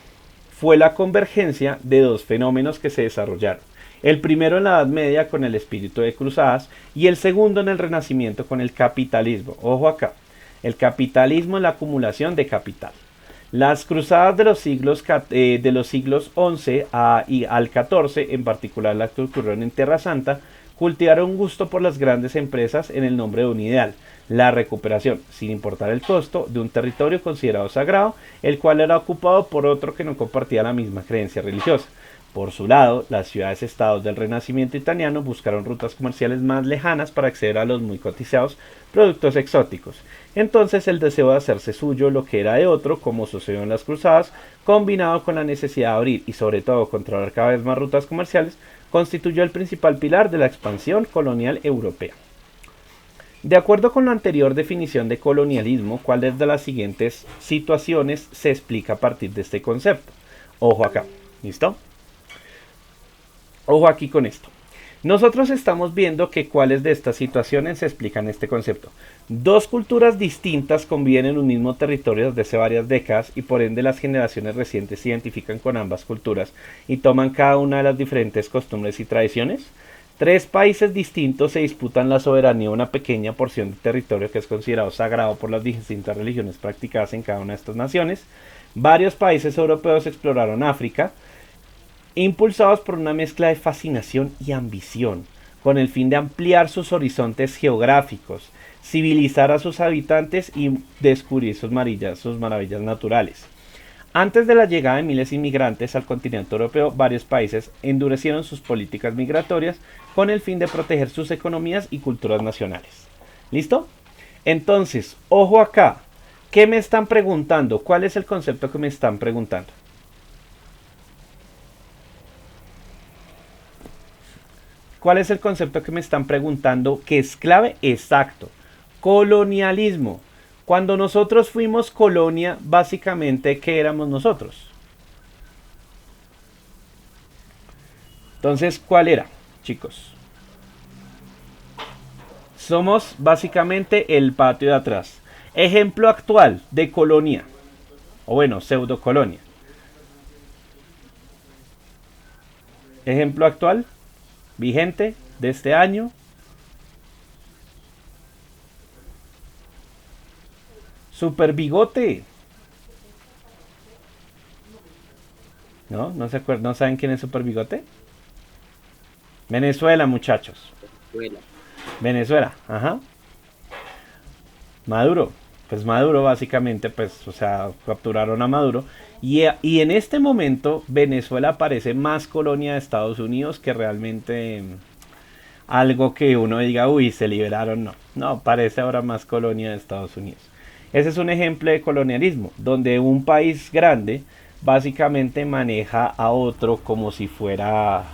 fue la convergencia de dos fenómenos que se desarrollaron. El primero en la Edad Media con el espíritu de cruzadas y el segundo en el Renacimiento con el capitalismo. Ojo acá, el capitalismo es la acumulación de capital. Las cruzadas de los siglos XI y al XIV, en particular las que ocurrieron en Tierra Santa, cultivaron un gusto por las grandes empresas en el nombre de un ideal, la recuperación, sin importar el costo, de un territorio considerado sagrado, el cual era ocupado por otro que no compartía la misma creencia religiosa. Por su lado, las ciudades-estados del Renacimiento italiano buscaron rutas comerciales más lejanas para acceder a los muy cotizados productos exóticos. Entonces el deseo de hacerse suyo lo que era de otro, como sucedió en las cruzadas, combinado con la necesidad de abrir y sobre todo controlar cada vez más rutas comerciales, constituyó el principal pilar de la expansión colonial europea. De acuerdo con la anterior definición de colonialismo, ¿cuál de las siguientes situaciones se explica a partir de este concepto? Ojo acá, ¿listo? Ojo aquí con esto. Nosotros estamos viendo que cuáles de estas situaciones se explican este concepto. Dos culturas distintas conviven en un mismo territorio desde hace varias décadas y por ende las generaciones recientes se identifican con ambas culturas y toman cada una de las diferentes costumbres y tradiciones. Tres países distintos se disputan la soberanía de una pequeña porción de territorio que es considerado sagrado por las distintas religiones practicadas en cada una de estas naciones. Varios países europeos exploraron África, impulsados por una mezcla de fascinación y ambición, con el fin de ampliar sus horizontes geográficos, civilizar a sus habitantes y descubrir sus maravillas naturales. Antes de la llegada de miles de inmigrantes al continente europeo, varios países endurecieron sus políticas migratorias con el fin de proteger sus economías y culturas nacionales. ¿Listo? Entonces, ojo acá. ¿Qué me están preguntando? ¿Cuál es el concepto que me están preguntando? ¿Cuál es el concepto que me están preguntando que es clave? Exacto. Colonialismo. Cuando nosotros fuimos colonia, básicamente, ¿qué éramos nosotros? Entonces, ¿cuál era, chicos? Somos básicamente el patio de atrás. Ejemplo actual de colonia. O bueno, pseudo colonia. Ejemplo actual. Vigente de este año. Super Bigote. ¿No? ¿No se acuerdan? ¿No saben quién es Super Bigote? Venezuela, muchachos. Venezuela, ajá. Maduro. Pues Maduro básicamente, pues, o sea, capturaron a Maduro. Y en este momento Venezuela parece más colonia de Estados Unidos que realmente algo que uno diga, uy, se liberaron. No, no, parece ahora más colonia de Estados Unidos. Ese es un ejemplo de colonialismo, donde un país grande básicamente maneja a otro como si fuera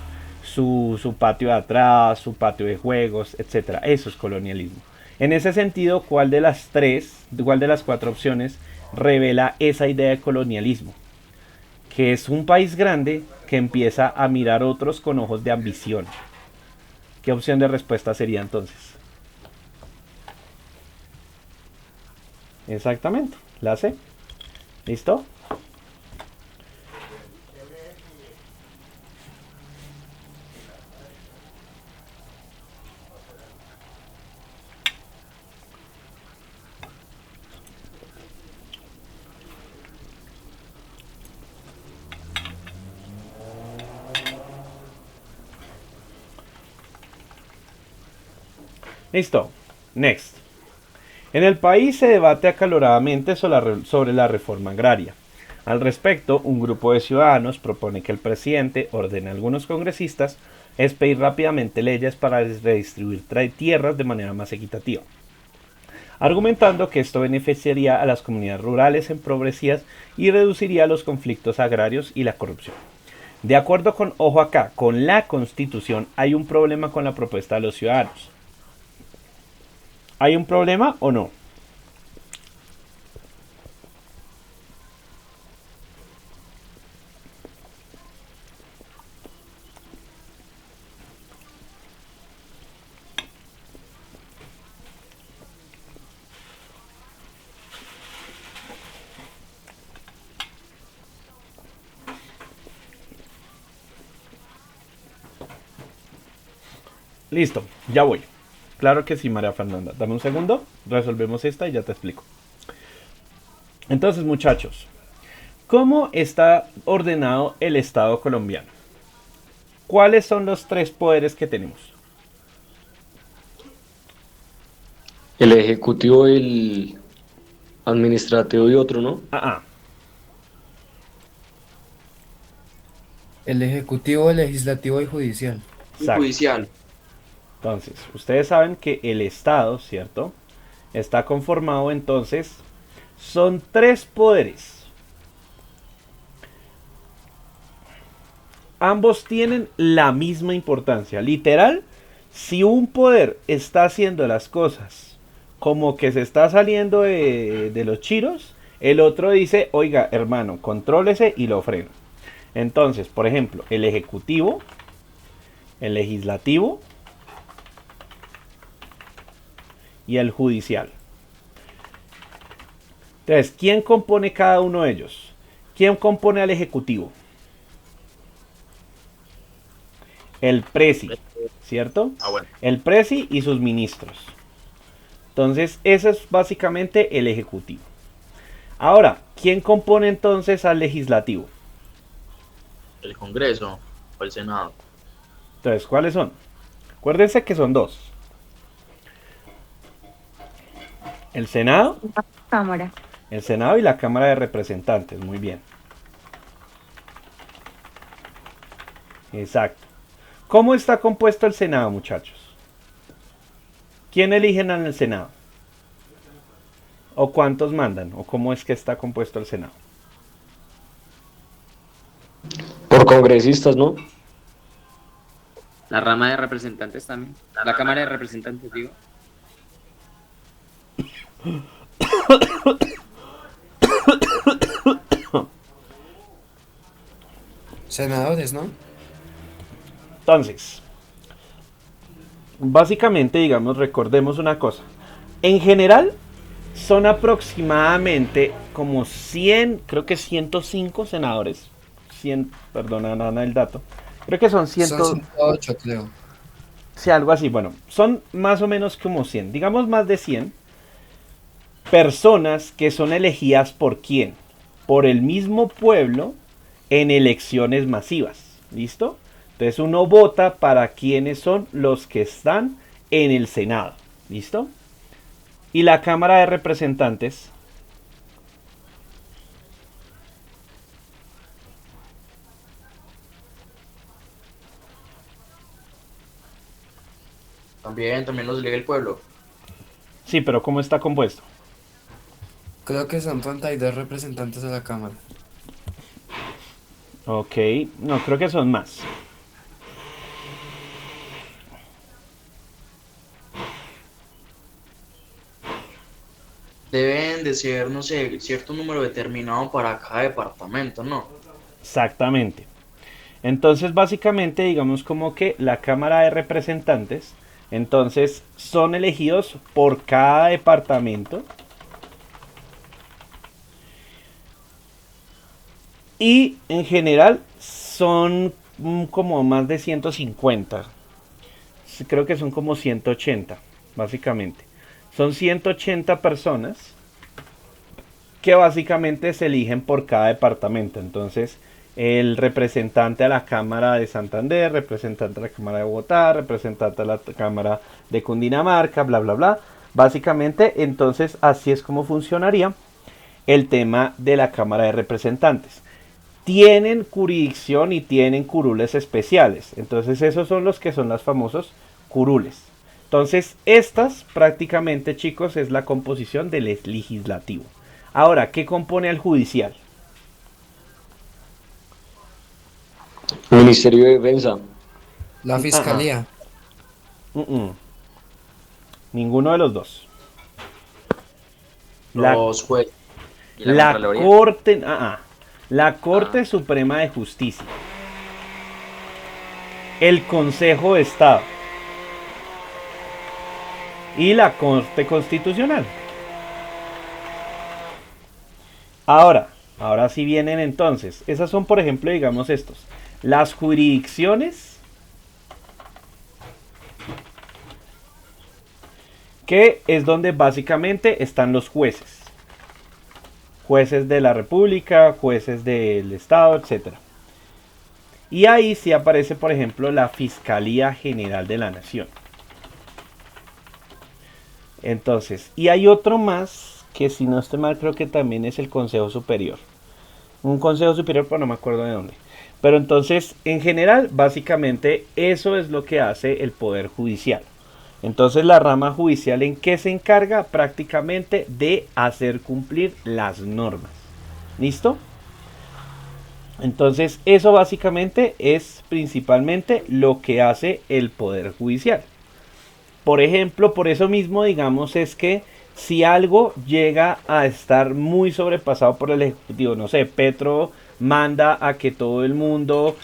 su patio de atrás, su patio de juegos, etc. Eso es colonialismo. En ese sentido, ¿cuál de las cuatro opciones revela esa idea de colonialismo? Que es un país grande que empieza a mirar otros con ojos de ambición. ¿Qué opción de respuesta sería entonces? Exactamente, la C. ¿Listo? Listo. Next. En el país se debate acaloradamente sobre la reforma agraria. Al respecto, un grupo de ciudadanos propone que el presidente ordene a algunos congresistas expedir rápidamente leyes para redistribuir tierras de manera más equitativa, argumentando que esto beneficiaría a las comunidades rurales empobrecidas y reduciría los conflictos agrarios y la corrupción. De acuerdo con, ojo acá, con la Constitución hay un problema con la propuesta de los ciudadanos. ¿Hay un problema o no? Listo, ya voy. Claro que sí, María Fernanda. Dame un segundo, resolvemos esta y ya te explico. Entonces, muchachos, ¿cómo está ordenado el Estado colombiano? ¿Cuáles son los tres poderes que tenemos? El ejecutivo, el administrativo y otro, ¿no? El ejecutivo, el legislativo y judicial. Exacto. Judicial. Entonces, ustedes saben que el Estado, ¿cierto? Está conformado entonces, son tres poderes. Ambos tienen la misma importancia. Literal, si un poder está haciendo las cosas como que se está saliendo de los chiros, el otro dice, oiga, hermano, contrólese y lo freno. Entonces, por ejemplo, el ejecutivo, el legislativo y el judicial. Entonces, ¿quién compone cada uno de ellos? ¿Quién compone al ejecutivo? El presi, ¿cierto? Bueno. El presi y sus ministros. Entonces, eso es básicamente el ejecutivo. Ahora, ¿quién compone entonces al legislativo? El Congreso o el Senado. Entonces, ¿cuáles son? Acuérdense que son dos. El Senado. Cámara. El Senado y la Cámara de Representantes. Muy bien. Exacto. ¿Cómo está compuesto el Senado, muchachos? ¿Quién eligen en el Senado? ¿O cuántos mandan? ¿O cómo es que está compuesto el Senado? Por congresistas, ¿no? La rama de representantes también. La Cámara de Representantes, digo. Senadores, ¿no? Entonces, básicamente, digamos, recordemos una cosa. En general, son aproximadamente como 100, creo que 105 senadores. 100, perdona, Ana, el dato. Creo que son 100. Son 108, creo. Sí, algo así. Bueno, son más o menos como 100. Digamos más de 100 personas que son elegidas por quién. Por el mismo pueblo en elecciones masivas. ¿Listo? Entonces uno vota para quiénes son los que están en el Senado. ¿Listo? Y la Cámara de Representantes. También los elige el pueblo. Sí, pero ¿cómo está compuesto? Creo que son 32 representantes de la Cámara. Ok, no, creo que son más. Deben de ser, no sé, cierto número determinado para cada departamento, ¿no? Exactamente. Entonces, básicamente, digamos como que la Cámara de Representantes, entonces, son elegidos por cada departamento. Y en general son como más de 150. Creo que son como 180, básicamente. Son 180 personas que básicamente se eligen por cada departamento. Entonces, el representante a la Cámara de Santander, representante a la Cámara de Bogotá, representante a la Cámara de Cundinamarca, bla, bla, bla. Básicamente, entonces, así es como funcionaría el tema de la Cámara de Representantes. Tienen jurisdicción y tienen curules especiales. Entonces, esos son los que son los famosos curules. Entonces, estas prácticamente, chicos, es la composición del legislativo. Ahora, ¿qué compone al judicial? Ministerio de Defensa. La Fiscalía. Ninguno de los dos. Los jueces. ¿Y la La Contraloría? Corte, la Corte Suprema de Justicia. El Consejo de Estado. Y la Corte Constitucional. Ahora sí vienen entonces. Esas son, por ejemplo, digamos estos. Las jurisdicciones que es donde básicamente están los jueces. Jueces de la República, jueces del Estado, etc. Y ahí sí aparece, por ejemplo, la Fiscalía General de la Nación. Entonces, y hay otro más que, si no estoy mal, creo que también es el Consejo Superior. Un Consejo Superior, pero no me acuerdo de dónde. Pero entonces, en general, básicamente, eso es lo que hace el Poder Judicial. Entonces, la rama judicial, ¿en qué se encarga? Prácticamente de hacer cumplir las normas. ¿Listo? Entonces, eso básicamente es principalmente lo que hace el Poder Judicial. Por ejemplo, por eso mismo, digamos, es que si algo llega a estar muy sobrepasado por el Ejecutivo, no sé, Petro manda a que todo el mundo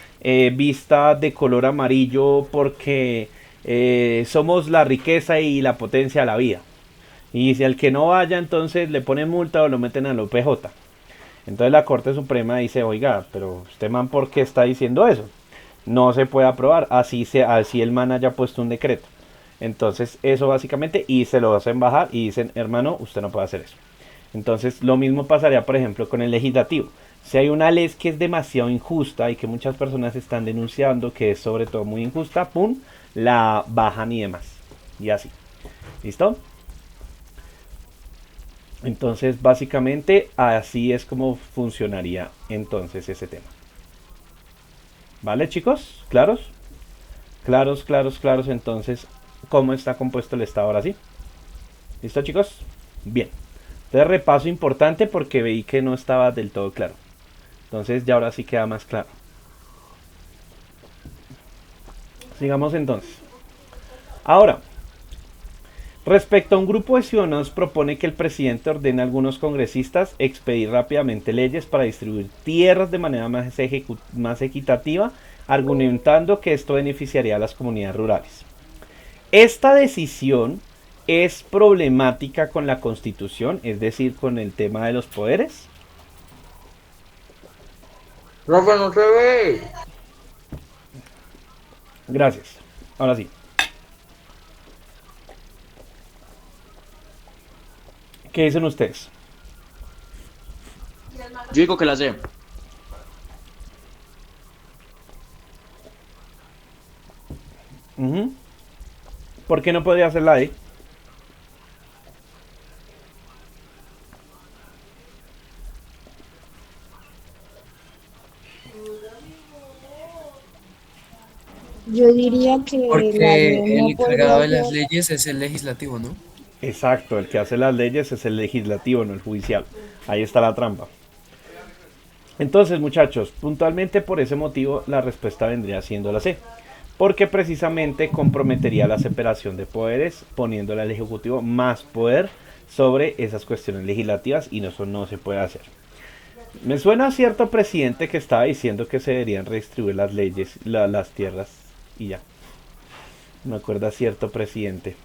vista de color amarillo porque somos la riqueza y la potencia de la vida. Y si al que no vaya, entonces le ponen multa o lo meten a la OPJ. Entonces la Corte Suprema dice, oiga, pero usted man, ¿por qué está diciendo eso? No se puede aprobar, así el man haya puesto un decreto. Entonces eso básicamente, y se lo hacen bajar y dicen, hermano, usted no puede hacer eso. Entonces lo mismo pasaría, por ejemplo, con el legislativo. Si hay una ley que es demasiado injusta y que muchas personas están denunciando que es sobre todo muy injusta, pum, la bajan y demás. Y así. ¿Listo? Entonces básicamente así es como funcionaría entonces ese tema. ¿Vale, chicos? ¿Claros? Claros, claros, claros. Entonces, ¿cómo está compuesto el Estado ahora sí? ¿Listo, chicos? Bien. Entonces repaso importante porque veí que no estaba del todo claro. Entonces ya ahora sí queda más claro. Sigamos entonces. Ahora, respecto a un grupo de ciudadanos propone que el presidente ordene a algunos congresistas expedir rápidamente leyes para distribuir tierras de manera más equitativa, argumentando que esto beneficiaría a las comunidades rurales. Esta decisión es problemática con la Constitución, es decir, con el tema de los poderes. Rafa, no se ve. Gracias. Ahora sí. ¿Qué dicen ustedes? Yo digo que la sé. ¿Por qué no podría hacer la D? Yo diría que la Porque ley el no encargado podría de las ser. leyes es el legislativo, ¿no? Exacto, el que hace las leyes es el legislativo, no el judicial. Ahí está la trampa. Entonces, muchachos, puntualmente por ese motivo la respuesta vendría siendo la C. Porque precisamente comprometería la separación de poderes, poniéndole al Ejecutivo más poder sobre esas cuestiones legislativas y eso no se puede hacer. Me suena a cierto presidente que estaba diciendo que se deberían redistribuir las leyes, las tierras y ya. Me acuerdo a cierto presidente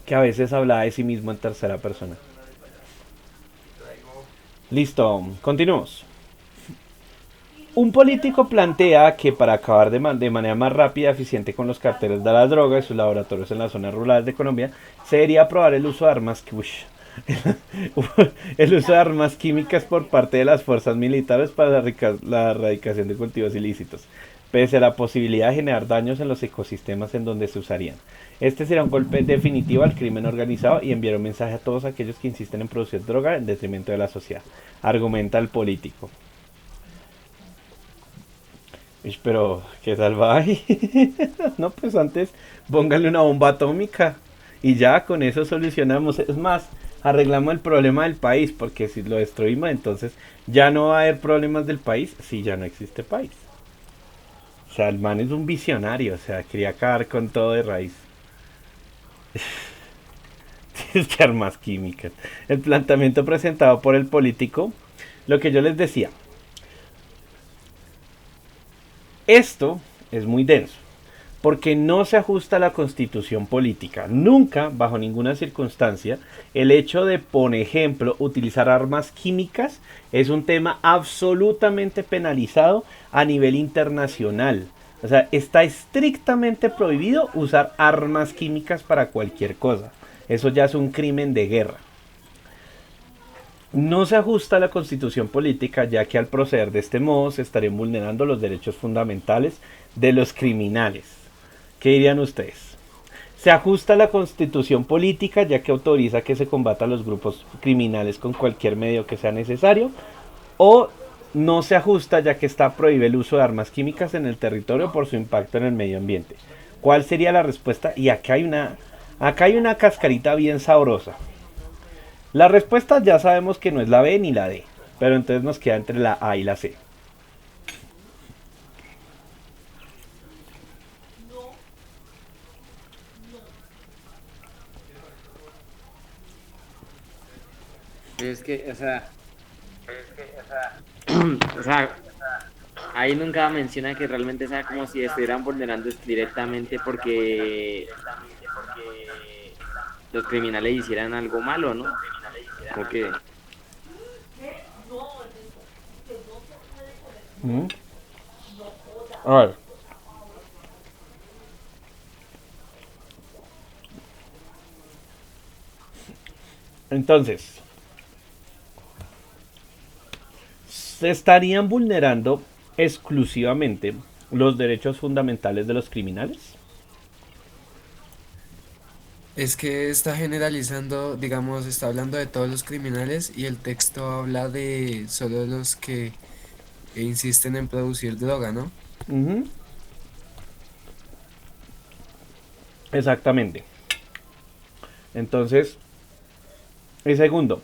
que a veces hablaba de sí mismo en tercera persona. Listo, continuemos. Un político plantea que para acabar de manera más rápida y eficiente con los carteles de la droga y sus laboratorios en las zonas rurales de Colombia, se debería aprobar el uso de armas el uso de armas químicas por parte de las fuerzas militares para la erradicación de cultivos ilícitos, pese a la posibilidad de generar daños en los ecosistemas en donde se usarían. Este será un golpe definitivo al crimen organizado y enviará un mensaje a todos aquellos que insisten en producir droga en detrimento de la sociedad, argumenta el político. Pero, ¿qué salvaje? No, pues antes póngale una bomba atómica y ya con eso solucionamos. Es más, arreglamos el problema del país, porque si lo destruimos, entonces ya no va a haber problemas del país si ya no existe país. O sea, el man es un visionario, o sea, quería acabar con todo de raíz. Tienes que armas químicas. El planteamiento presentado por el político, lo que yo les decía. Esto es muy denso, porque no se ajusta a la constitución política. Nunca, bajo ninguna circunstancia, el hecho de, por ejemplo, utilizar armas químicas es un tema absolutamente penalizado a nivel internacional. O sea, está estrictamente prohibido usar armas químicas para cualquier cosa. Eso ya es un crimen de guerra. No se ajusta a la constitución política, ya que al proceder de este modo se estarían vulnerando los derechos fundamentales de los criminales. ¿Qué dirían ustedes? Se ajusta a la constitución política, ya que autoriza que se combata a los grupos criminales con cualquier medio que sea necesario, o no se ajusta, ya que está prohibido el uso de armas químicas en el territorio por su impacto en el medio ambiente. ¿Cuál sería la respuesta? Y acá hay una cascarita bien sabrosa. La respuesta ya sabemos que no es la B ni la D, pero entonces nos queda entre la A y la C. Es que, o sea, o sea, ahí nunca menciona que realmente sea como si estuvieran vulnerando directamente porque los criminales hicieran algo malo, ¿no? Como que, ¿Mm? A ver. Entonces, se estarían vulnerando exclusivamente los derechos fundamentales de los criminales. Es que está generalizando, digamos, está hablando de todos los criminales y el texto habla de solo los que insisten en producir droga, ¿no? Ujú, exactamente. Entonces, el segundo,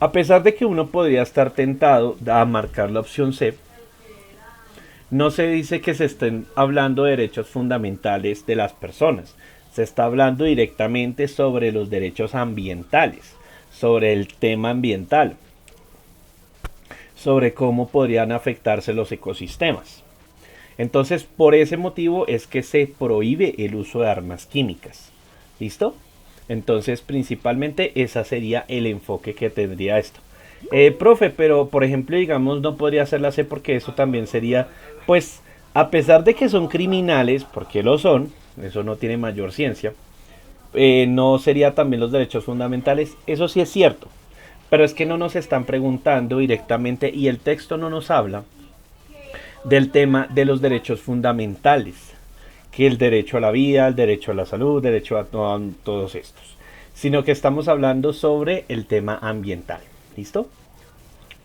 a pesar de que uno podría estar tentado a marcar la opción C, no se dice que se estén hablando de derechos fundamentales de las personas. Se está hablando directamente sobre los derechos ambientales, sobre el tema ambiental, sobre cómo podrían afectarse los ecosistemas. Entonces, por ese motivo es que se prohíbe el uso de armas químicas. ¿Listo? Entonces, principalmente, ese sería el enfoque que tendría esto. Profe, pero por ejemplo, digamos, no podría ser la C porque eso también sería, pues, a pesar de que son criminales, porque lo son, eso no tiene mayor ciencia, no sería también los derechos fundamentales, eso sí es cierto, pero es que no nos están preguntando directamente y el texto no nos habla del tema de los derechos fundamentales, que el derecho a la vida, el derecho a la salud, derecho a todos estos, sino que estamos hablando sobre el tema ambiental. ¿Listo?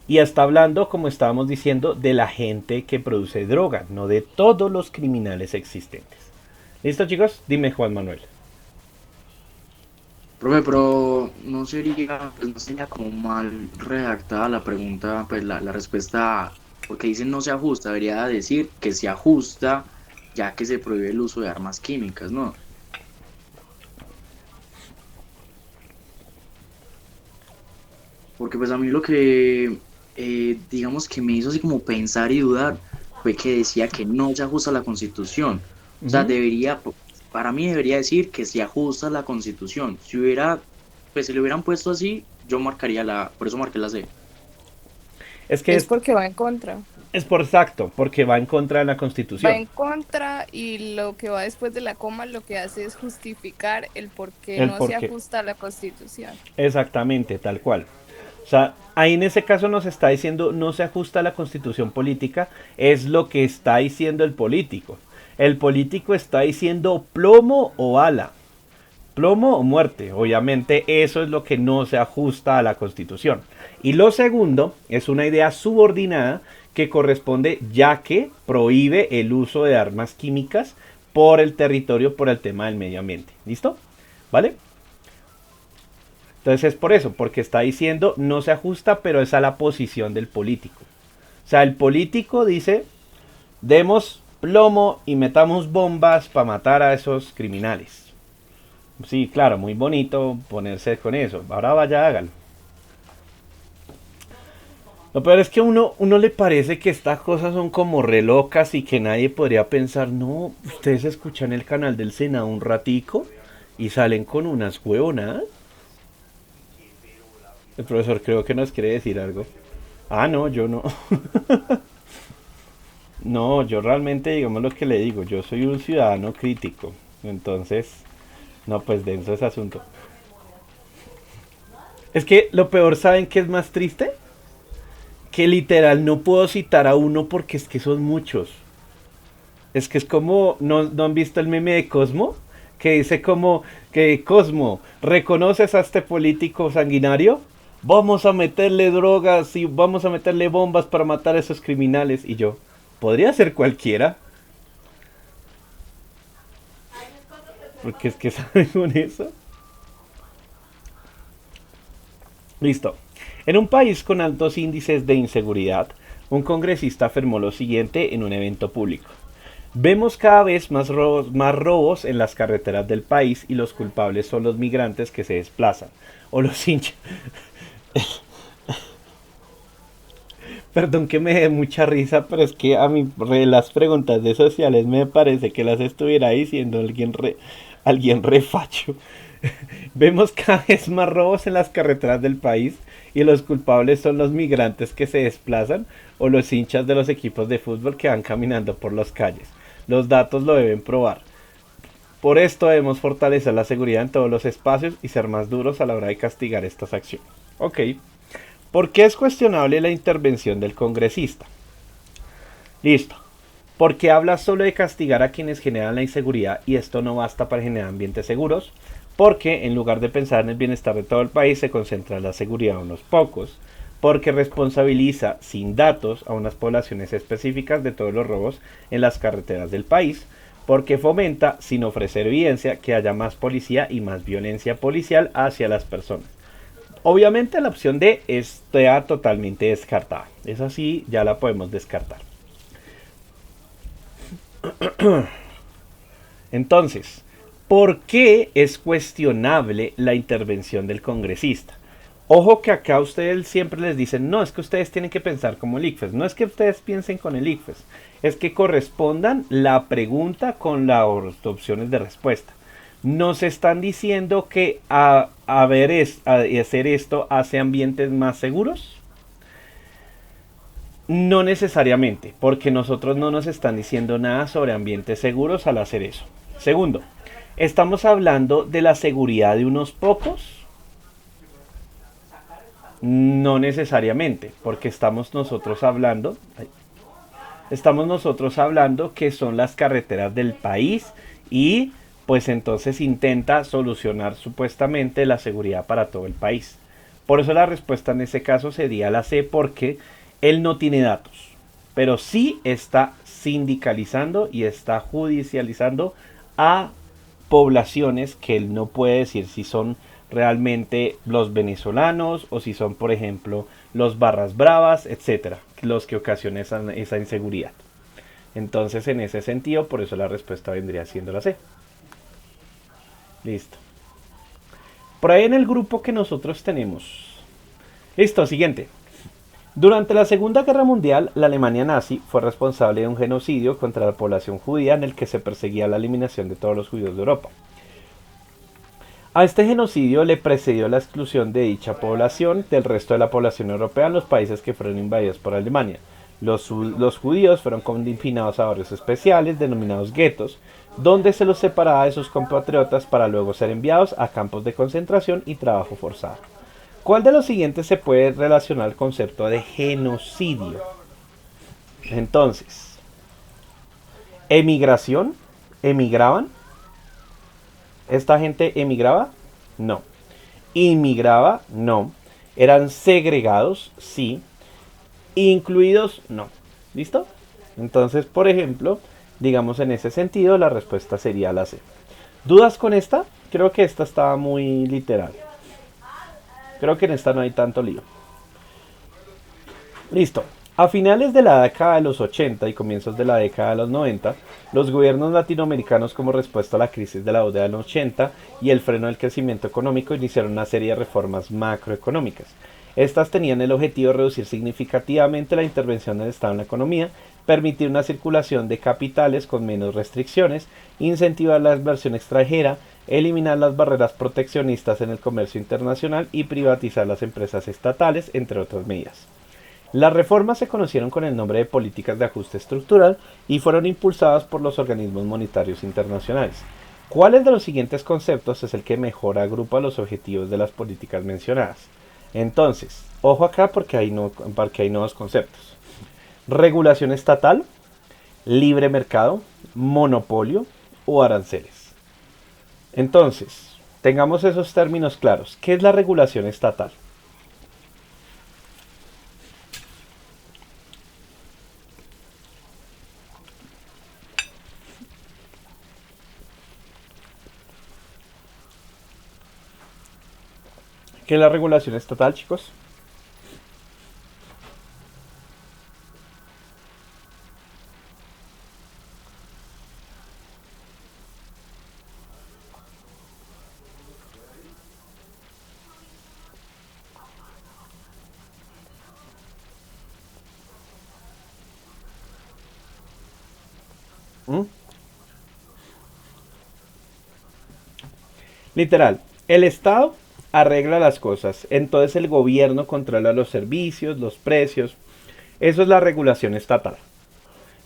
Y está hablando, como estábamos diciendo, de la gente que produce droga, no de todos los criminales existentes. ¿Listo, chicos? Dime, Juan Manuel. Profe, pero pues no sería como mal redactada la pregunta, pues la respuesta A, porque dicen no se ajusta, debería decir que se ajusta ya que se prohíbe el uso de armas químicas, ¿no? Porque pues a mí lo que, digamos que me hizo así como pensar y dudar, fue que decía que no se ajusta a la Constitución. O sea, debería, para mí debería decir que se ajusta a la Constitución. Si hubiera, pues si le hubieran puesto así, yo marcaría por eso marqué la C. Es que Es porque va en contra. es por exacto, porque va en contra de la Va Constitución. en contra y lo que va después de la coma lo que hace es justificar el por qué El no por se qué. ajusta a la Constitución. Exactamente, tal cual. O sea, ahí en ese caso nos está diciendo no se ajusta a la constitución política, es lo que está diciendo el político. El político está diciendo plomo o bala, plomo o muerte. Obviamente eso es lo que no se ajusta a la constitución. Y lo segundo es una idea subordinada que corresponde ya que prohíbe el uso de armas químicas por el territorio, por el tema del medio ambiente. ¿Listo? ¿Vale? Entonces es por eso, porque está diciendo no se ajusta, pero es a la posición del político. O sea, el político dice, demos plomo y metamos bombas para matar a esos criminales. Sí, claro, muy bonito ponerse con eso. Ahora vaya, hágalo. Lo peor es que uno le parece que estas cosas son como re locas y que nadie podría pensar, no, ustedes escuchan el canal del Senado un ratico y salen con unas huevonadas. El profesor creo que nos quiere decir algo. Ah, no, yo no. No, yo realmente, digamos lo que le digo, yo soy un ciudadano crítico. Entonces, no, pues denso ese asunto. Es que lo peor, ¿saben qué es más triste? Que literal no puedo citar a uno porque es que son muchos. Es que es como, ¿no han visto el meme de Cosmo? Que dice como que Cosmo, ¿reconoces a este político sanguinario? Vamos a meterle drogas y vamos a meterle bombas para matar a esos criminales. Y yo, ¿podría ser cualquiera? Porque es que saben con eso. Listo. En un país con altos índices de inseguridad, un congresista afirmó lo siguiente en un evento público. Vemos cada vez más robos en las carreteras del país y los culpables son los migrantes que se desplazan o los hinchas. Perdón que me dé mucha risa, pero es que a mí las preguntas de sociales me parece que las estuviera diciendo alguien refacho. Vemos cada vez más robos en las carreteras del país y los culpables son los migrantes que se desplazan o los hinchas de los equipos de fútbol que van caminando por las calles. Los datos lo deben probar. Por esto debemos fortalecer la seguridad en todos los espacios y ser más duros a la hora de castigar estas acciones. Ok. ¿Por qué es cuestionable la intervención del congresista? Listo. Porque habla solo de castigar a quienes generan la inseguridad y esto no basta para generar ambientes seguros. Porque en lugar de pensar en el bienestar de todo el país se concentra en la seguridad de unos pocos. Porque responsabiliza sin datos a unas poblaciones específicas de todos los robos en las carreteras del país. Porque fomenta, sin ofrecer evidencia, que haya más policía y más violencia policial hacia las personas. Obviamente la opción D está totalmente descartada. Esa sí, ya la podemos descartar. Entonces, ¿por qué es cuestionable la intervención del congresista? Ojo que acá ustedes siempre les dicen, no, es que ustedes tienen que pensar como el ICFES. No es que ustedes piensen con el ICFES, es que correspondan la pregunta con las opciones de respuesta. Nos están diciendo que hacer esto hace ambientes más seguros. No necesariamente, porque nosotros no nos están diciendo nada sobre ambientes seguros al hacer eso. Segundo, ¿estamos hablando de la seguridad de unos pocos? No necesariamente, porque estamos nosotros hablando que son las carreteras del país y pues entonces intenta solucionar supuestamente la seguridad para todo el país. Por eso la respuesta en ese caso sería la C, porque él no tiene datos, pero sí está sindicalizando y está judicializando a poblaciones que él no puede decir si son realmente los venezolanos o si son, por ejemplo, los barras bravas, etcétera, los que ocasionan esa inseguridad. Entonces, en ese sentido, por eso la respuesta vendría siendo la C. Listo. Por ahí en el grupo que nosotros tenemos. Listo, siguiente. Durante la Segunda Guerra Mundial, la Alemania nazi fue responsable de un genocidio contra la población judía en el que se perseguía la eliminación de todos los judíos de Europa. A este genocidio le precedió la exclusión de dicha población del resto de la población europea en los países que fueron invadidos por Alemania. Los judíos fueron confinados a barrios especiales denominados guetos, donde se los separaba de sus compatriotas para luego ser enviados a campos de concentración y trabajo forzado. ¿Cuál de los siguientes se puede relacionar al concepto de genocidio? Entonces, ¿emigración? ¿Emigraban? ¿Esta gente emigraba? No. ¿Inmigraba? No. ¿Eran segregados? Sí. ¿Incluidos? No. ¿Listo? Entonces, por ejemplo, digamos en ese sentido, la respuesta sería la C. ¿Dudas con esta? Creo que esta estaba muy literal. Creo que en esta no hay tanto lío. Listo. A finales de la década de los 80 y comienzos de la década de los 90, los gobiernos latinoamericanos, como respuesta a la crisis de la deuda de los 80 y el freno del crecimiento económico, iniciaron una serie de reformas macroeconómicas. Estas tenían el objetivo de reducir significativamente la intervención del Estado en la economía, permitir una circulación de capitales con menos restricciones, incentivar la inversión extranjera, eliminar las barreras proteccionistas en el comercio internacional y privatizar las empresas estatales, entre otras medidas. Las reformas se conocieron con el nombre de políticas de ajuste estructural y fueron impulsadas por los organismos monetarios internacionales. ¿Cuáles de los siguientes conceptos es el que mejor agrupa los objetivos de las políticas mencionadas? Entonces, ojo acá porque hay nuevos conceptos. Regulación estatal, libre mercado, monopolio o aranceles. Entonces, tengamos esos términos claros. ¿Qué es la regulación estatal? ¿Qué es la regulación estatal, chicos? Literal, el Estado arregla las cosas, entonces el gobierno controla los servicios, los precios. Eso es la regulación estatal.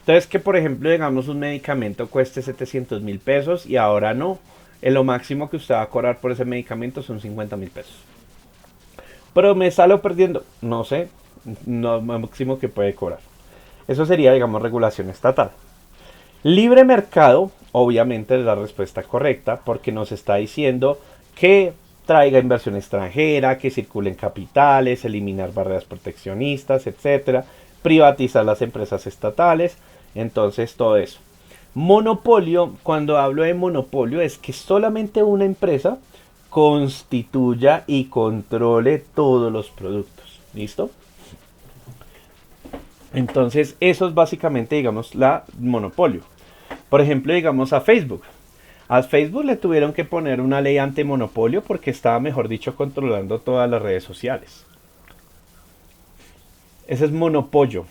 Entonces que por ejemplo, digamos, un medicamento cueste 700.000 pesos y ahora no. Lo máximo que usted va a cobrar por ese medicamento son 50.000 pesos. Pero me salgo perdiendo, no sé, no máximo que puede cobrar. Eso sería, digamos, regulación estatal. Libre mercado, obviamente es la respuesta correcta, porque nos está diciendo que traiga inversión extranjera, que circulen capitales, eliminar barreras proteccionistas, etcétera, privatizar las empresas estatales, entonces todo eso. Monopolio, cuando hablo de monopolio, es que solamente una empresa constituya y controle todos los productos. ¿Listo? Entonces, eso es básicamente, digamos, la monopolio. Por ejemplo, digamos a Facebook. A Facebook le tuvieron que poner una ley antimonopolio porque estaba, mejor dicho, controlando todas las redes sociales. Ese es monopolio.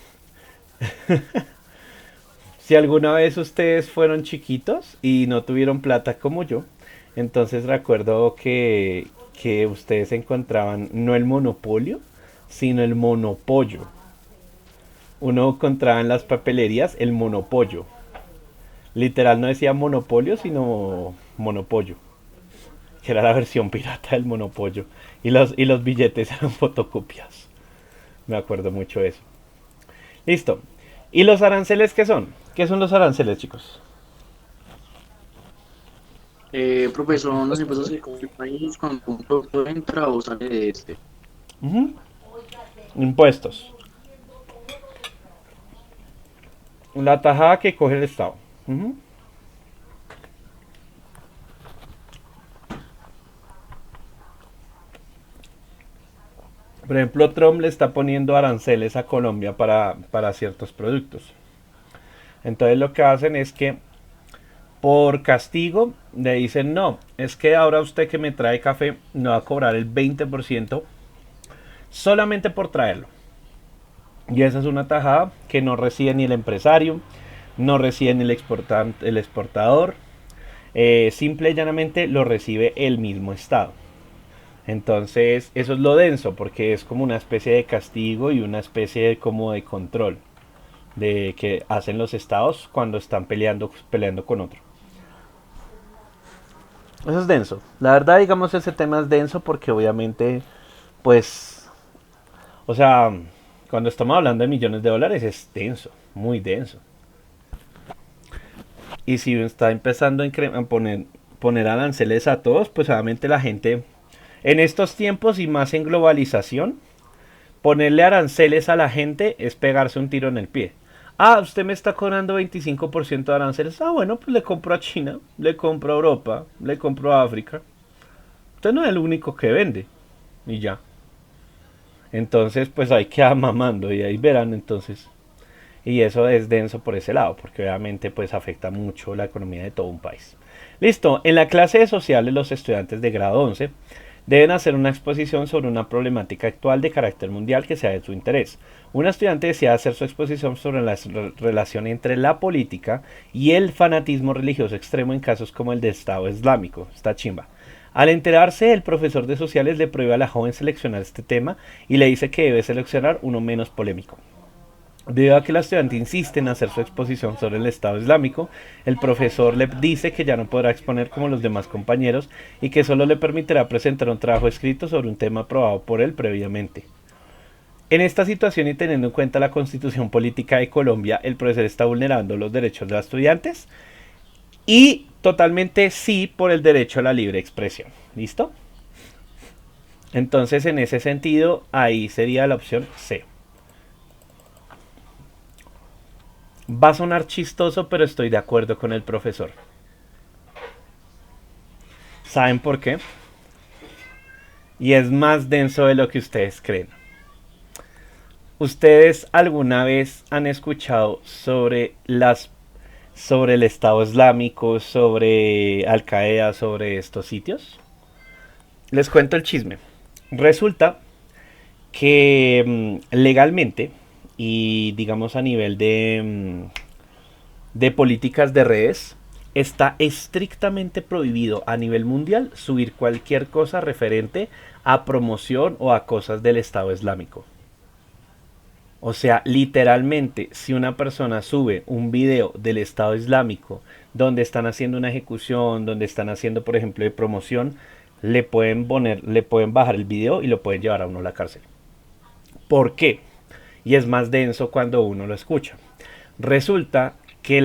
Si alguna vez ustedes fueron chiquitos y no tuvieron plata como yo, entonces recuerdo que ustedes encontraban no el monopolio, sino el monopollo. Uno encontraba en las papelerías el monopollo. Literal no decía monopolio, sino monopollo, que era la versión pirata del monopollo. Y los billetes eran fotocopias. Me acuerdo mucho de eso. Listo. ¿Y los aranceles qué son? ¿Qué son los aranceles, chicos? Profesor, los impuestos que cobra el país cuando un producto entra o sale de este. Ujú. Impuestos. La tajada que coge el Estado. Ujú. Por ejemplo, Trump le está poniendo aranceles a Colombia para ciertos productos. Entonces lo que hacen es que por castigo le dicen, no, es que ahora usted que me trae café me va a cobrar el 20% solamente por traerlo. Y esa es una tajada que no recibe ni el empresario, no recibe ni el exportador, simple y llanamente lo recibe el mismo Estado. Entonces eso es lo denso, porque es como una especie de castigo y una especie de, como de control de que hacen los estados cuando están peleando con otro. Eso es denso. La verdad, digamos, ese tema es denso porque obviamente, pues, o sea, cuando estamos hablando de millones de dólares es denso, muy denso. Y si está empezando a poner aranceles a todos, pues obviamente la gente, en estos tiempos y más en globalización, ponerle aranceles a la gente es pegarse un tiro en el pie. Ah, usted me está cobrando 25% de aranceles. Ah, bueno, pues le compro a China, le compro a Europa, le compro a África. Usted no es el único que vende. Y ya. Entonces, pues hay que ir mamando y ahí verán entonces. Y eso es denso por ese lado, porque obviamente pues afecta mucho la economía de todo un país. Listo, en la clase de sociales los estudiantes de grado 11 deben hacer una exposición sobre una problemática actual de carácter mundial que sea de su interés. Un estudiante desea hacer su exposición sobre la relación entre la política y el fanatismo religioso extremo en casos como el de Estado Islámico. Está chimba. Al enterarse, el profesor de sociales le prohíbe a la joven seleccionar este tema y le dice que debe seleccionar uno menos polémico. Debido a que la estudiante insiste en hacer su exposición sobre el Estado Islámico, el profesor le dice que ya no podrá exponer como los demás compañeros y que solo le permitirá presentar un trabajo escrito sobre un tema aprobado por él previamente. En esta situación y teniendo en cuenta la constitución política de Colombia, el profesor está vulnerando los derechos de los estudiantes y totalmente sí por el derecho a la libre expresión. ¿Listo? Entonces, en ese sentido, ahí sería la opción C. Va a sonar chistoso, pero estoy de acuerdo con el profesor. ¿Saben por qué? Y es más denso de lo que ustedes creen. ¿Ustedes alguna vez han escuchado sobre el Estado Islámico, sobre Al Qaeda, sobre estos sitios? Les cuento el chisme. Resulta que legalmente y digamos a nivel de políticas de redes, está estrictamente prohibido a nivel mundial subir cualquier cosa referente a promoción o a cosas del Estado Islámico. O sea, literalmente, si una persona sube un video del Estado Islámico donde están haciendo una ejecución, donde están haciendo, por ejemplo, de promoción, le pueden bajar el video y lo pueden llevar a uno a la cárcel. ¿Por qué? Y es más denso cuando uno lo escucha. Resulta que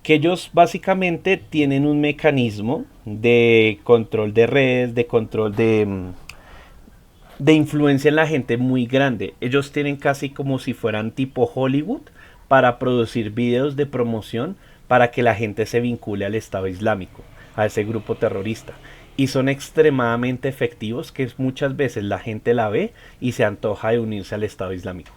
que ellos básicamente tienen un mecanismo de control de redes, de control de influencia en la gente muy grande. Ellos tienen casi como si fueran tipo Hollywood para producir videos de promoción para que la gente se vincule al Estado Islámico, a ese grupo terrorista. Y son extremadamente efectivos, que muchas veces la gente la ve y se antoja de unirse al Estado Islámico.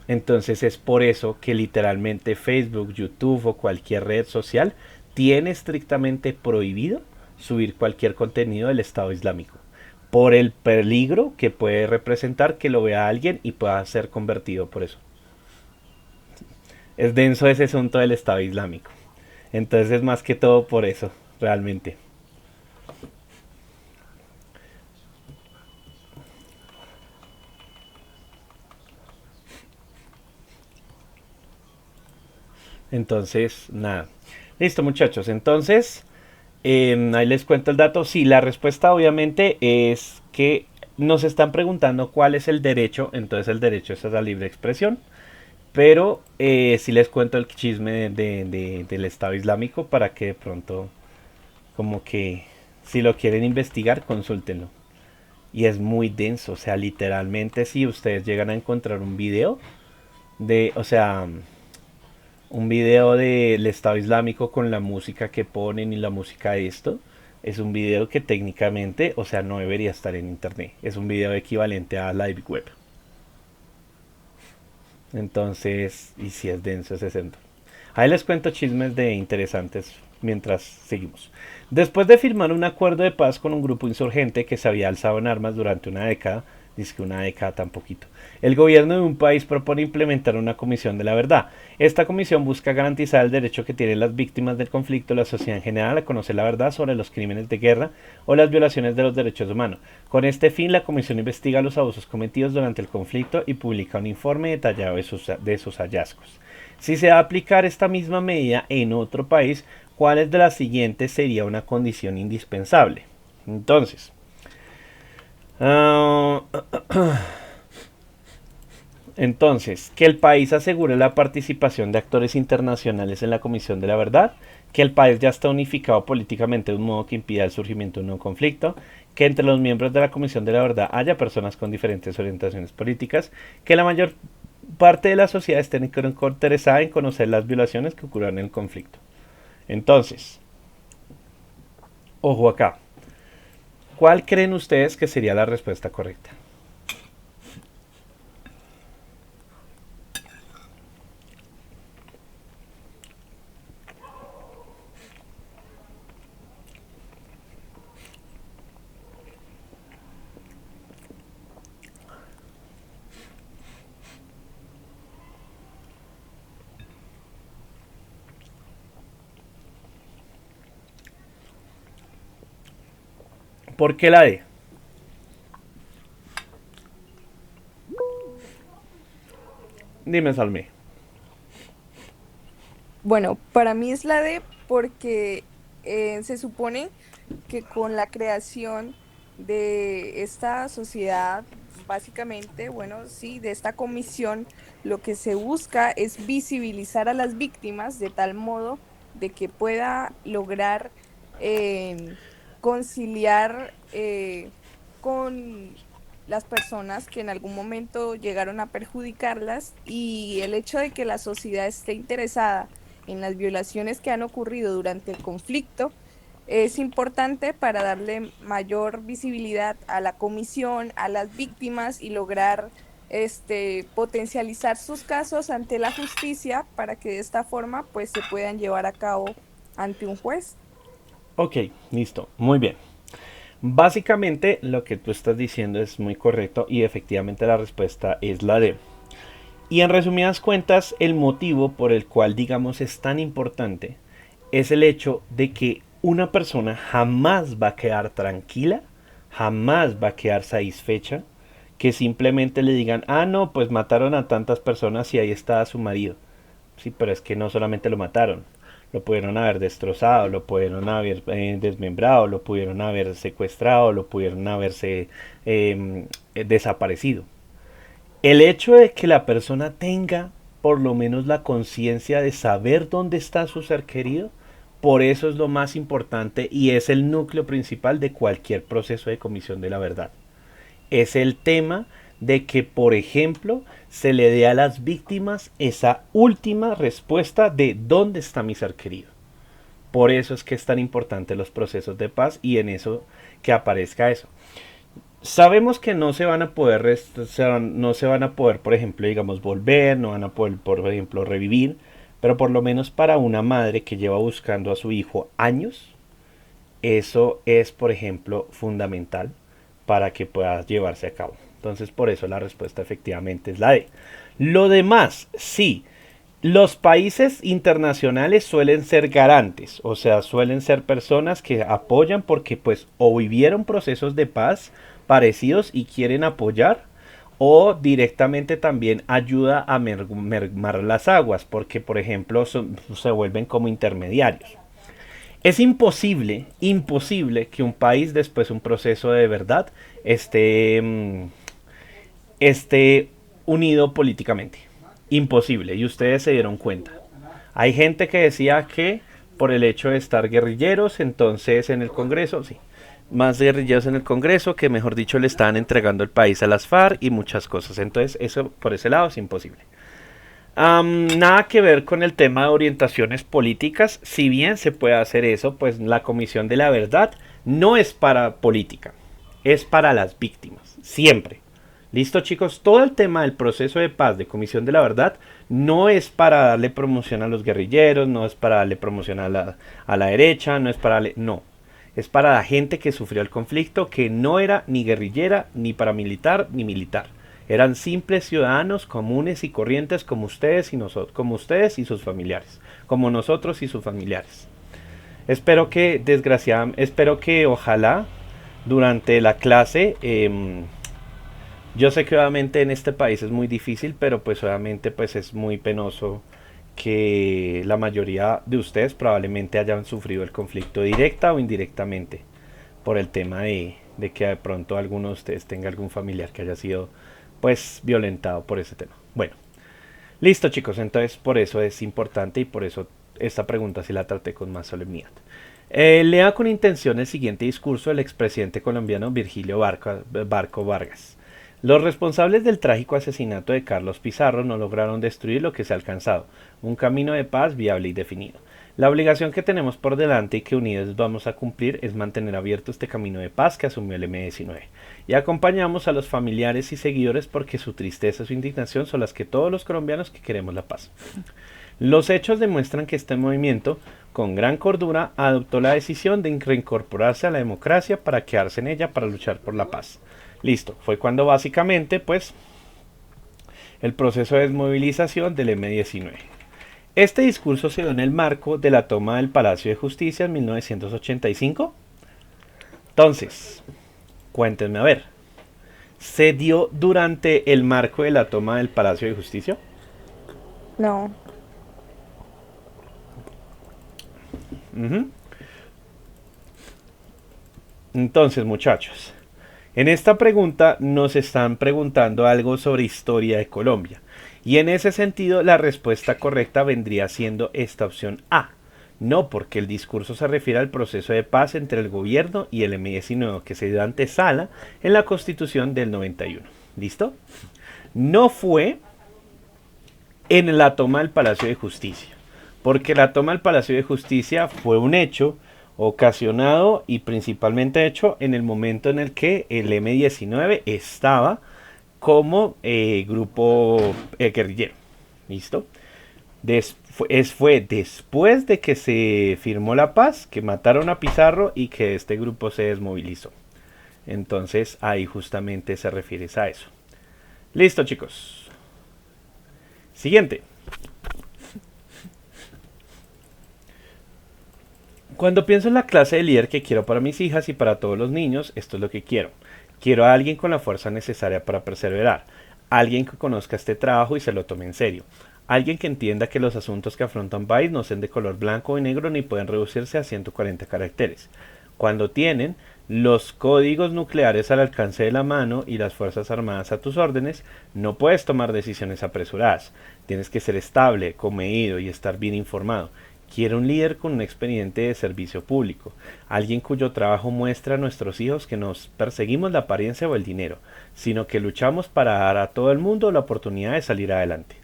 Entonces es por eso que literalmente Facebook, YouTube o cualquier red social tiene estrictamente prohibido subir cualquier contenido del Estado Islámico, por el peligro que puede representar que lo vea alguien y pueda ser convertido por eso. Es denso ese asunto del Estado Islámico. Entonces es más que todo por eso, realmente. Entonces, nada. Listo, muchachos. Entonces, ahí les cuento el dato. Sí, la respuesta obviamente es que nos están preguntando cuál es el derecho. Entonces el derecho es a la libre expresión. Pero sí les cuento el chisme del Estado Islámico para que de pronto, como que si lo quieren investigar, consúltenlo. Y es muy denso. O sea, literalmente si ustedes llegan a encontrar un video o sea, un video del Estado Islámico con la música que ponen y la música de esto, es un video que técnicamente, o sea, no debería estar en internet. Es un video equivalente a Live Web. Entonces, y si es denso ese centro. Ahí les cuento chismes de interesantes mientras seguimos. Después de firmar un acuerdo de paz con un grupo insurgente que se había alzado en armas durante una década, dice que una década tan poquito, el gobierno de un país propone implementar una comisión de la verdad. Esta comisión busca garantizar el derecho que tienen las víctimas del conflicto y la sociedad en general a conocer la verdad sobre los crímenes de guerra o las violaciones de los derechos humanos. Con este fin, la comisión investiga los abusos cometidos durante el conflicto y publica un informe detallado de sus hallazgos. Si se va a aplicar esta misma medida en otro país, ¿cuáles de las siguientes sería una condición indispensable? Entonces, que el país asegure la participación de actores internacionales en la Comisión de la Verdad, que el país ya está unificado políticamente de un modo que impida el surgimiento de un nuevo conflicto, que entre los miembros de la Comisión de la Verdad haya personas con diferentes orientaciones políticas, que la mayor parte de la sociedad esté interesada en conocer las violaciones que ocurrieron en el conflicto. Entonces, ojo acá. ¿Cuál creen ustedes que sería la respuesta correcta? ¿Por qué la D? Dime, Salme. Bueno, para mí es la D porque se supone que con la creación de esta sociedad, básicamente, bueno, sí, de esta comisión, lo que se busca es visibilizar a las víctimas de tal modo de que pueda lograr conciliar con las personas que en algún momento llegaron a perjudicarlas, y el hecho de que la sociedad esté interesada en las violaciones que han ocurrido durante el conflicto es importante para darle mayor visibilidad a la comisión, a las víctimas, y lograr potencializar sus casos ante la justicia para que de esta forma pues se puedan llevar a cabo ante un juez. Ok, listo, muy bien. Básicamente lo que tú estás diciendo es muy correcto y efectivamente la respuesta es la D. Y en resumidas cuentas, el motivo por el cual, digamos, es tan importante es el hecho de que una persona jamás va a quedar tranquila, jamás va a quedar satisfecha, que simplemente le digan, ah, no, pues mataron a tantas personas y ahí está su marido. Sí, pero es que no solamente lo mataron, lo pudieron haber destrozado, lo pudieron haber desmembrado, lo pudieron haber secuestrado, lo pudieron haberse desaparecido. El hecho de que la persona tenga por lo menos la conciencia de saber dónde está su ser querido, por eso es lo más importante y es el núcleo principal de cualquier proceso de comisión de la verdad. Es el tema de que, por ejemplo, se le dé a las víctimas esa última respuesta de dónde está mi ser querido. Por eso es que es tan importante los procesos de paz y en eso que aparezca eso. Sabemos que no se van a poder, no se van a poder, por ejemplo, digamos, volver, no van a poder, por ejemplo, revivir, pero por lo menos para una madre que lleva buscando a su hijo años, eso es, por ejemplo, fundamental para que pueda llevarse a cabo. Entonces, por eso la respuesta efectivamente es la D. Lo demás, sí, los países internacionales suelen ser garantes, o sea, suelen ser personas que apoyan porque pues o vivieron procesos de paz parecidos y quieren apoyar, o directamente también ayuda a mermar las aguas, porque por ejemplo se vuelven como intermediarios. Es imposible que un país después de un proceso de verdad esté unido políticamente. Imposible, y ustedes se dieron cuenta. Hay gente que decía que por el hecho de estar guerrilleros, entonces en el Congreso, sí, más guerrilleros en el Congreso, que mejor dicho le estaban entregando el país a las FARC y muchas cosas. Entonces eso por ese lado es imposible. Nada que ver con el tema de orientaciones políticas. Si bien se puede hacer eso, pues la Comisión de la Verdad no es para política, es para las víctimas, siempre. Listo, chicos, todo el tema del proceso de paz de Comisión de la Verdad no es para darle promoción a los guerrilleros, no es para darle promoción a la derecha, no es para darle, no. Es para la gente que sufrió el conflicto, que no era ni guerrillera, ni paramilitar, ni militar. Eran simples ciudadanos comunes y corrientes como ustedes y nosotros, como ustedes y sus familiares, como nosotros y sus familiares. Espero que, ojalá durante la clase, yo sé que obviamente en este país es muy difícil, pero pues obviamente pues es muy penoso que la mayoría de ustedes probablemente hayan sufrido el conflicto directa o indirectamente por el tema de que de pronto alguno de ustedes tenga algún familiar que haya sido pues violentado por ese tema. Bueno, listo chicos, entonces por eso es importante y por eso esta pregunta sí la traté con más solemnidad. Lea con intención el siguiente discurso del expresidente colombiano Virgilio Barco Vargas. Los responsables del trágico asesinato de Carlos Pizarro no lograron destruir lo que se ha alcanzado, un camino de paz viable y definido. La obligación que tenemos por delante y que unidos vamos a cumplir es mantener abierto este camino de paz que asumió el M-19. Y acompañamos a los familiares y seguidores porque su tristeza y su indignación son las que todos los colombianos que queremos la paz. Los hechos demuestran que este movimiento, con gran cordura, adoptó la decisión de reincorporarse a la democracia para quedarse en ella para luchar por la paz. Listo, fue cuando básicamente pues el proceso de desmovilización del M-19. Este discurso se dio en el marco de la toma del Palacio de Justicia en 1985. Entonces, cuéntenme a ver, ¿se dio durante el marco de la toma del Palacio de Justicia? No. Entonces, muchachos, en esta pregunta nos están preguntando algo sobre historia de Colombia. Y en ese sentido, la respuesta correcta vendría siendo esta opción A. No, porque el discurso se refiere al proceso de paz entre el gobierno y el M-19 que se dio antesala en la Constitución del 91. ¿Listo? No fue en la toma del Palacio de Justicia, porque la toma del Palacio de Justicia fue un hecho ocasionado y principalmente hecho en el momento en el que el M-19 estaba como grupo guerrillero. ¿Listo? Fue después de que se firmó la paz, que mataron a Pizarro y que este grupo se desmovilizó. Entonces ahí justamente se refiere a eso. Listo, chicos. Siguiente. Cuando pienso en la clase de líder que quiero para mis hijas y para todos los niños, esto es lo que quiero. Quiero a alguien con la fuerza necesaria para perseverar, alguien que conozca este trabajo y se lo tome en serio, alguien que entienda que los asuntos que afronta un país no sean de color blanco y negro ni pueden reducirse a 140 caracteres. Cuando tienen los códigos nucleares al alcance de la mano y las fuerzas armadas a tus órdenes, no puedes tomar decisiones apresuradas. Tienes que ser estable, comedido y estar bien informado. Quiero un líder con un expediente de servicio público, alguien cuyo trabajo muestra a nuestros hijos que nos perseguimos la apariencia o el dinero, sino que luchamos para dar a todo el mundo la oportunidad de salir adelante.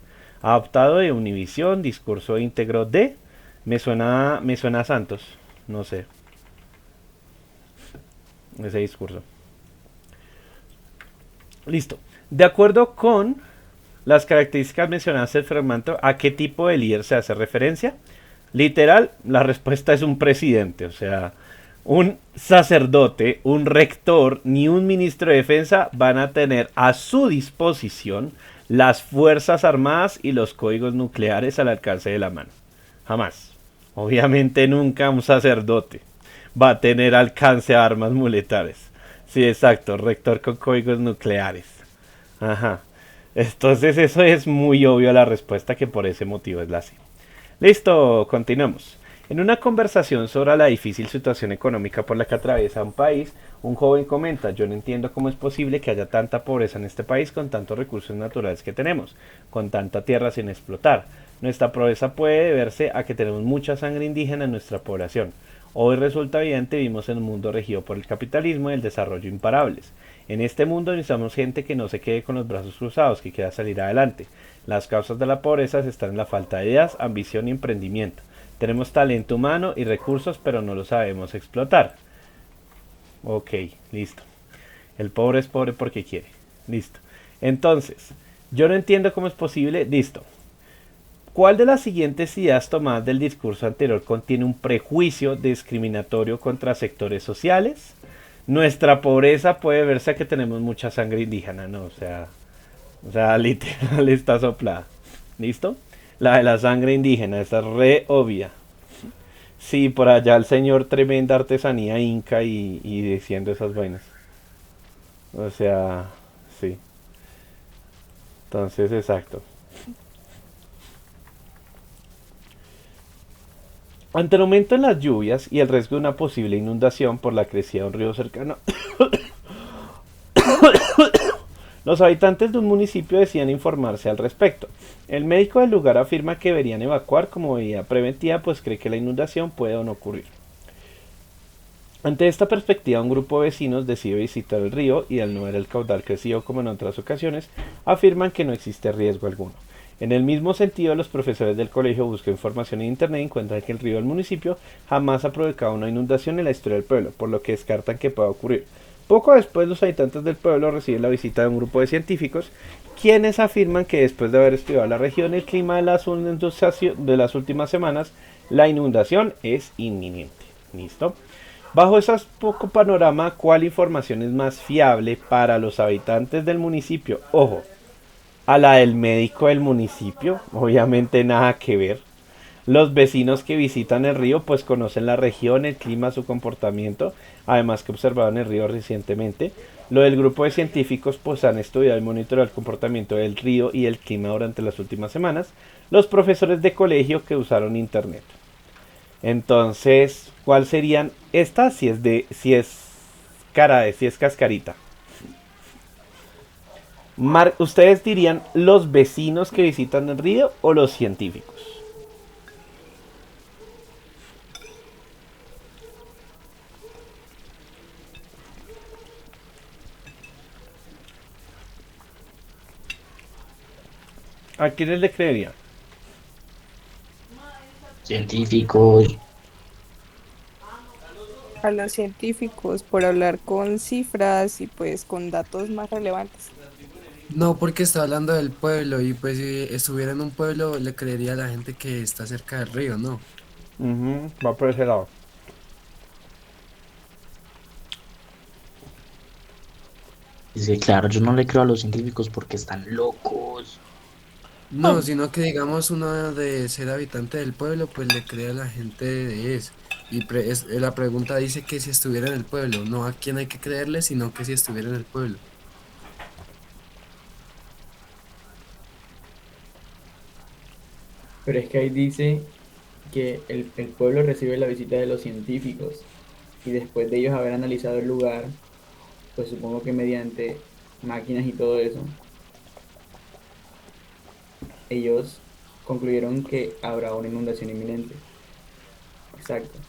Adoptado de Univisión, discurso íntegro de... Me suena a Santos, no sé, ese discurso. Listo. De acuerdo con las características mencionadas del fragmento, ¿a qué tipo de líder se hace referencia? Literal, la respuesta es un presidente, o sea, un sacerdote, un rector, ni un ministro de defensa van a tener a su disposición las fuerzas armadas y los códigos nucleares al alcance de la mano. Jamás. Obviamente nunca un sacerdote va a tener alcance a armas militares. Sí, exacto, rector con códigos nucleares. Ajá. Entonces eso es muy obvio la respuesta, que por ese motivo es la C. Listo, continuamos. En una conversación sobre la difícil situación económica por la que atraviesa un país, un joven comenta: yo no entiendo cómo es posible que haya tanta pobreza en este país con tantos recursos naturales que tenemos, con tanta tierra sin explotar. Nuestra pobreza puede deberse a que tenemos mucha sangre indígena en nuestra población. Hoy resulta evidente, vivimos en un mundo regido por el capitalismo y el desarrollo imparables. En este mundo necesitamos gente que no se quede con los brazos cruzados, que quiera salir adelante. Las causas de la pobreza están en la falta de ideas, ambición y emprendimiento. Tenemos talento humano y recursos, pero no lo sabemos explotar. Ok, listo. El pobre es pobre porque quiere. Listo. Entonces, yo no entiendo cómo es posible. Listo. ¿Cuál de las siguientes ideas tomadas del discurso anterior contiene un prejuicio discriminatorio contra sectores sociales? Nuestra pobreza puede verse a que tenemos mucha sangre indígena, ¿no? O sea, literal está soplada. ¿Listo? La de la sangre indígena, esa es re obvia. Sí, por allá el señor tremenda artesanía inca y diciendo esas vainas. O sea, sí. Entonces, exacto. Ante el aumento en las lluvias y el riesgo de una posible inundación por la crecida de un río cercano, los habitantes de un municipio decían informarse al respecto. El médico del lugar afirma que deberían evacuar como medida preventiva, pues cree que la inundación puede o no ocurrir. Ante esta perspectiva, un grupo de vecinos decide visitar el río y, al no ver el caudal crecido como en otras ocasiones, afirman que no existe riesgo alguno. En el mismo sentido, los profesores del colegio buscan información en internet y encuentran que el río del municipio jamás ha provocado una inundación en la historia del pueblo, por lo que descartan que pueda ocurrir. Poco después, los habitantes del pueblo reciben la visita de un grupo de científicos, quienes afirman que después de haber estudiado la región y el clima de las últimas semanas, la inundación es inminente. ¿Listo? Bajo ese poco panorama, ¿cuál información es más fiable para los habitantes del municipio? Ojo, a la del médico del municipio, obviamente nada que ver. Los vecinos que visitan el río pues conocen la región, el clima, su comportamiento, además que observaron el río recientemente. Lo del grupo de científicos pues han estudiado y monitoreado el comportamiento del río y el clima durante las últimas semanas. Los profesores de colegio que usaron internet. Entonces, ¿cuál serían estas? Si es cascarita. ¿Ustedes dirían los vecinos que visitan el río o los científicos? ¿A quiénes le creerían? Científicos. A los científicos por hablar con cifras y pues con datos más relevantes. No, porque está hablando del pueblo y pues si estuviera en un pueblo le creería a la gente que está cerca del río, ¿no? Va por ese lado. Dice, claro, yo no le creo a los científicos porque están locos. No, sino que digamos uno de ser habitante del pueblo, pues le cree a la gente de eso. Y la pregunta dice que si estuviera en el pueblo, no a quién hay que creerle, sino que si estuviera en el pueblo. Pero es que ahí dice que el pueblo recibe la visita de los científicos y después de ellos haber analizado el lugar, pues supongo que mediante máquinas y todo eso, ellos concluyeron que habrá una inundación inminente. Exacto.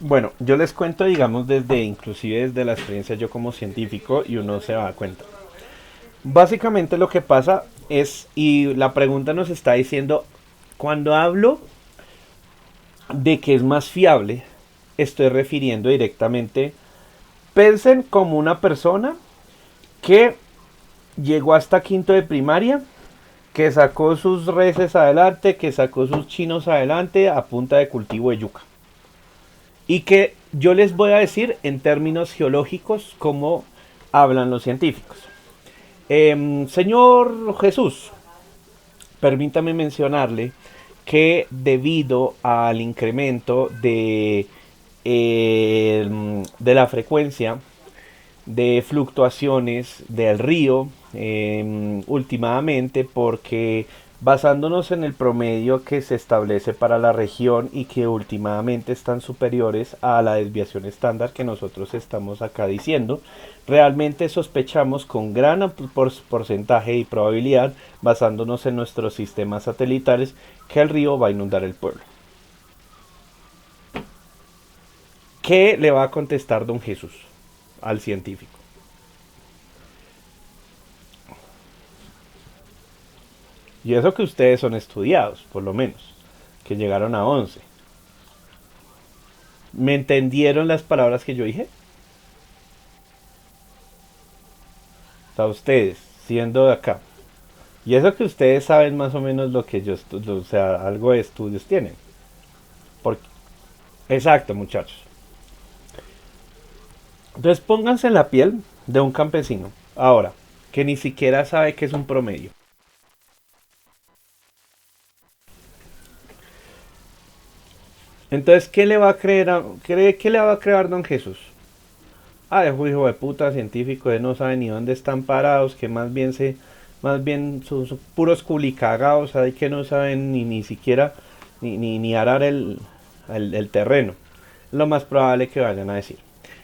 Bueno, yo les cuento, digamos, inclusive desde la experiencia yo como científico y uno se da cuenta. Básicamente lo que pasa es, y la pregunta nos está diciendo, cuando hablo de que es más fiable, estoy refiriendo directamente, pensen como una persona que llegó hasta quinto de primaria, que sacó sus reses adelante, que sacó sus chinos adelante a punta de cultivo de yuca. Y que yo les voy a decir en términos geológicos cómo hablan los científicos. Señor Jesús, permítame mencionarle que debido al incremento de la frecuencia de fluctuaciones del río últimamente, porque basándonos en el promedio que se establece para la región y que últimamente están superiores a la desviación estándar que nosotros estamos acá diciendo, realmente sospechamos con gran porcentaje y probabilidad, basándonos en nuestros sistemas satelitales, que el río va a inundar el pueblo. ¿Qué le va a contestar don Jesús al científico? Y eso que ustedes son estudiados, por lo menos, que llegaron a 11. ¿Me entendieron las palabras que yo dije? O sea, ustedes, siendo de acá. Y eso que ustedes saben más o menos lo que yo, o sea, algo de estudios tienen. Porque, exacto, muchachos. Entonces pónganse en la piel de un campesino. Ahora, que ni siquiera sabe qué es un promedio. Entonces, ¿qué le va a creer qué le va a creer don Jesús? Ah, es un hijo de puta científico, él no sabe ni dónde están parados, que más bien son puros culicagados, hay que no saben ni siquiera ni arar el terreno. Lo más probable que vayan a decir.